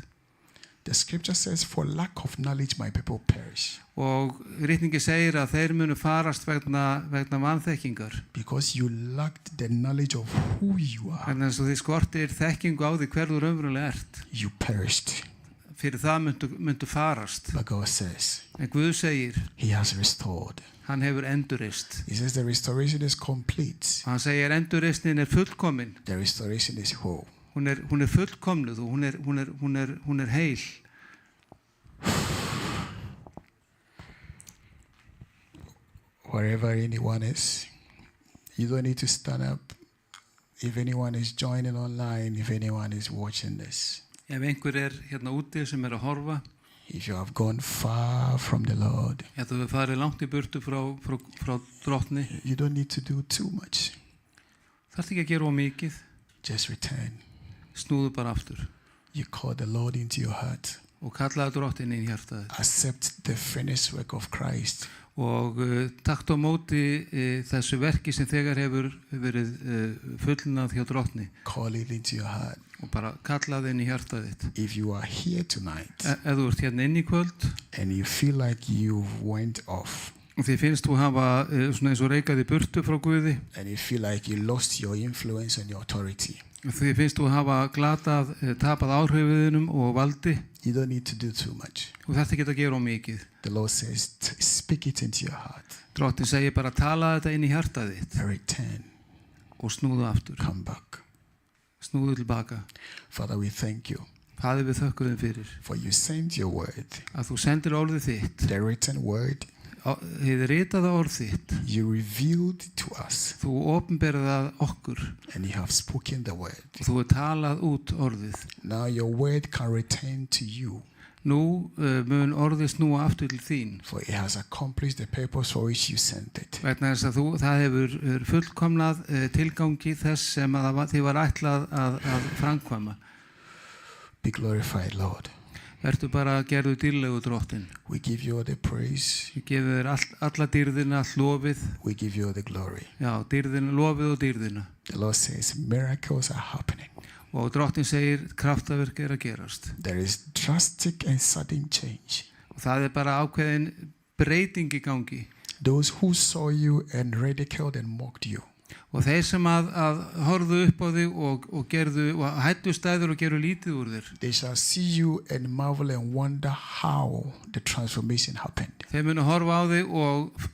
The scripture says, for lack of knowledge my people perish. Og ritningi segir að þeir munu farast vegna vanþekkingar. Because you lacked the knowledge of who you are. Vegna þess að þið skortir þekkingu á því hver þú raunverulega ert. You perished. Fyrir það myndu farast. But God says, En Guð segir, He has restored. hann hefur endurreist. He says the restoration is complete. Hann segir endurreisnin er fullkomin. The restoration is whole. Hún er fullkomluð og hún er heil. Wherever anyone is, you don't need to stand up. If anyone is joining online, if anyone is watching this, Ef einhver hérna úti sem að horfa, if you have gone far from the Lord, ef þú hefur farið langt í burtu frá Drottni, you don't need to do too much. þarft ekki að gera of mikið, Just return. snúðu bara aftur You call the Lord into your heart. og kallaðu Drottinn inn í hjartaðið. Accept the finished work of Christ. Og taktu á móti þessu verki sem þegar hefur verið fullnað hjá Drottni Call it into your heart. og bara kallaðu inn í hjartaðið þitt. If you are here tonight Ef þú ert hérna inn í kvöld and you feel like you went off og þið finnst þú hafa svona eins og reikað í burtu frá Guði, and you feel like you lost your influence and your authority, þið finnst þú hafa tapað áhrifiðinum og valdi, you don't need to do too much. og þetta geta að gera of mikið. The Lord says, speak it into your heart. Drottinn segir bara tala þetta inn í hjartaðið þitt Return. og snúðu aftur, Come back. snúðu tilbaka. Father, we thank you Faðir, við þökkum þeim fyrir for you sent your word, að þú sendir orðið þitt, the written word. þið ritaða orð þitt, You revealed to us þú opinberðað okkur and you have spoken the word. og þú hefur talað út orðið. Now your word can return to you, Nú mun orðið snúa aftur til þín for it has accomplished the purpose for which you sent it. vegna þess að það hefur fullkomnað tilgangi þess sem að þið var ætlað að framkvæma. Be glorified, Lord. Vertu bara að gerðu dýrlegu Drottinn. We give you all the praise. Við gefum þér alla dýrðina, allt lofið, We give you all the glory. já, dýrðina, lofið og dýrðina. The Lord says miracles are happening. Og Drottinn segir kraftaverk að gerast. There is drastic and sudden change. Og það bara ákveðin breyting í gangi. Those who saw you and ridiculed and mocked you, Og þeir sem að horfðu upp á þig og gerðu og hættu stæður og gerðu lítið úr þér, they shall see you and marvel and wonder how the transformation happened. þeir munu horfa á þig og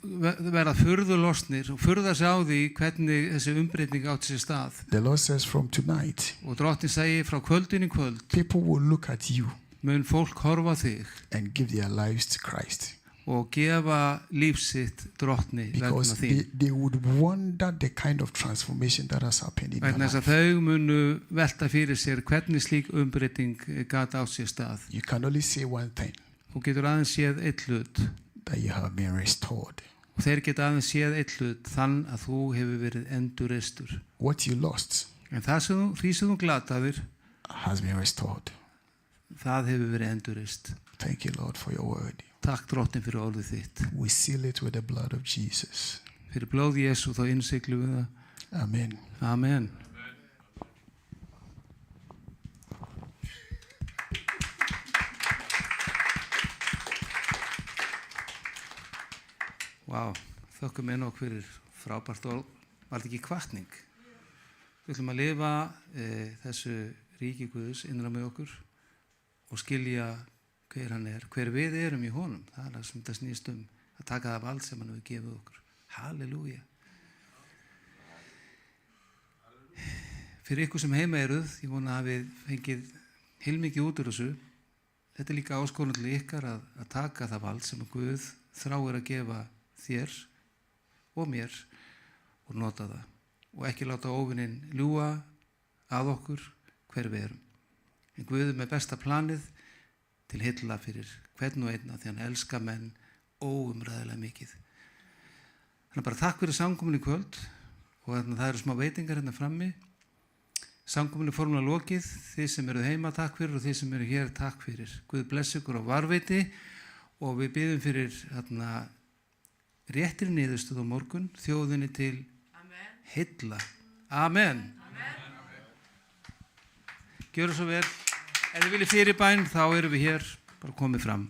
verða furðulostnir og furða sig á því hvernig þessi umbreyting átti sér stað. The Lord says from tonight, Og Drottinn segir frá kvöldin í kvöld people will look at you mun fólk horfa á þig and give their lives to Christ. og gefa lífsitt Drottni vegna Because þín. they would wonder the kind of transformation that has happened in your Vegna þess life. að þau munu velta fyrir sér hvernig slík umbreyting gat átt sér stað. You can only say one thing, Þú getur aðeins séð eitt hlut that you have been restored. og þeir geta aðeins séð eitt hlut þann að þú hefur verið endurreistur. What you lost En því sem þú glataðir, has been restored. það hefur verið endurreist. Thank you, Lord, for your word. Takk Drottinn fyrir orðið þitt. We seal it with the blood of Jesus. Fyrir blóð Jesú þá innsiglum við það. Amen. Amen. Vá, þökkum Enok fyrir frábært og var þetta ekki hvatning? Við ætlum að lifa þessu ríki Guðs innra með okkur og skilja hver hann hver við erum í honum. Það er það sem þetta snýst að taka það vald sem hann hefur gefið okkur. Halleluja. Fyrir ykkur sem heima eruð, ég vona að við fengið heilmikið út úr þessu. Þetta er líka áskorun til ykkar að taka það vald sem að Guð þráir að gefa þér og mér og nota það. Og ekki láta óvinnin ljúga að okkur hver við erum. En Guð er með besta planið til hylla fyrir hvern og einna því hann elskar menn óumræðilega mikið. Þannig bara takk fyrir samkomin í kvöld og það eru smá veitingar hérna frammi. Samkomin er formulega lokið, þið sem eru heima takk fyrir og þið sem eru hér takk fyrir. Guð bless ykkur á varveiti og við biðjum fyrir réttir niðurstöð á morgun, þjóðinni til hylla. Amen. Gjöru svo vel. Ef þið viljið fyrirbæn þá erum við hér bara komið fram.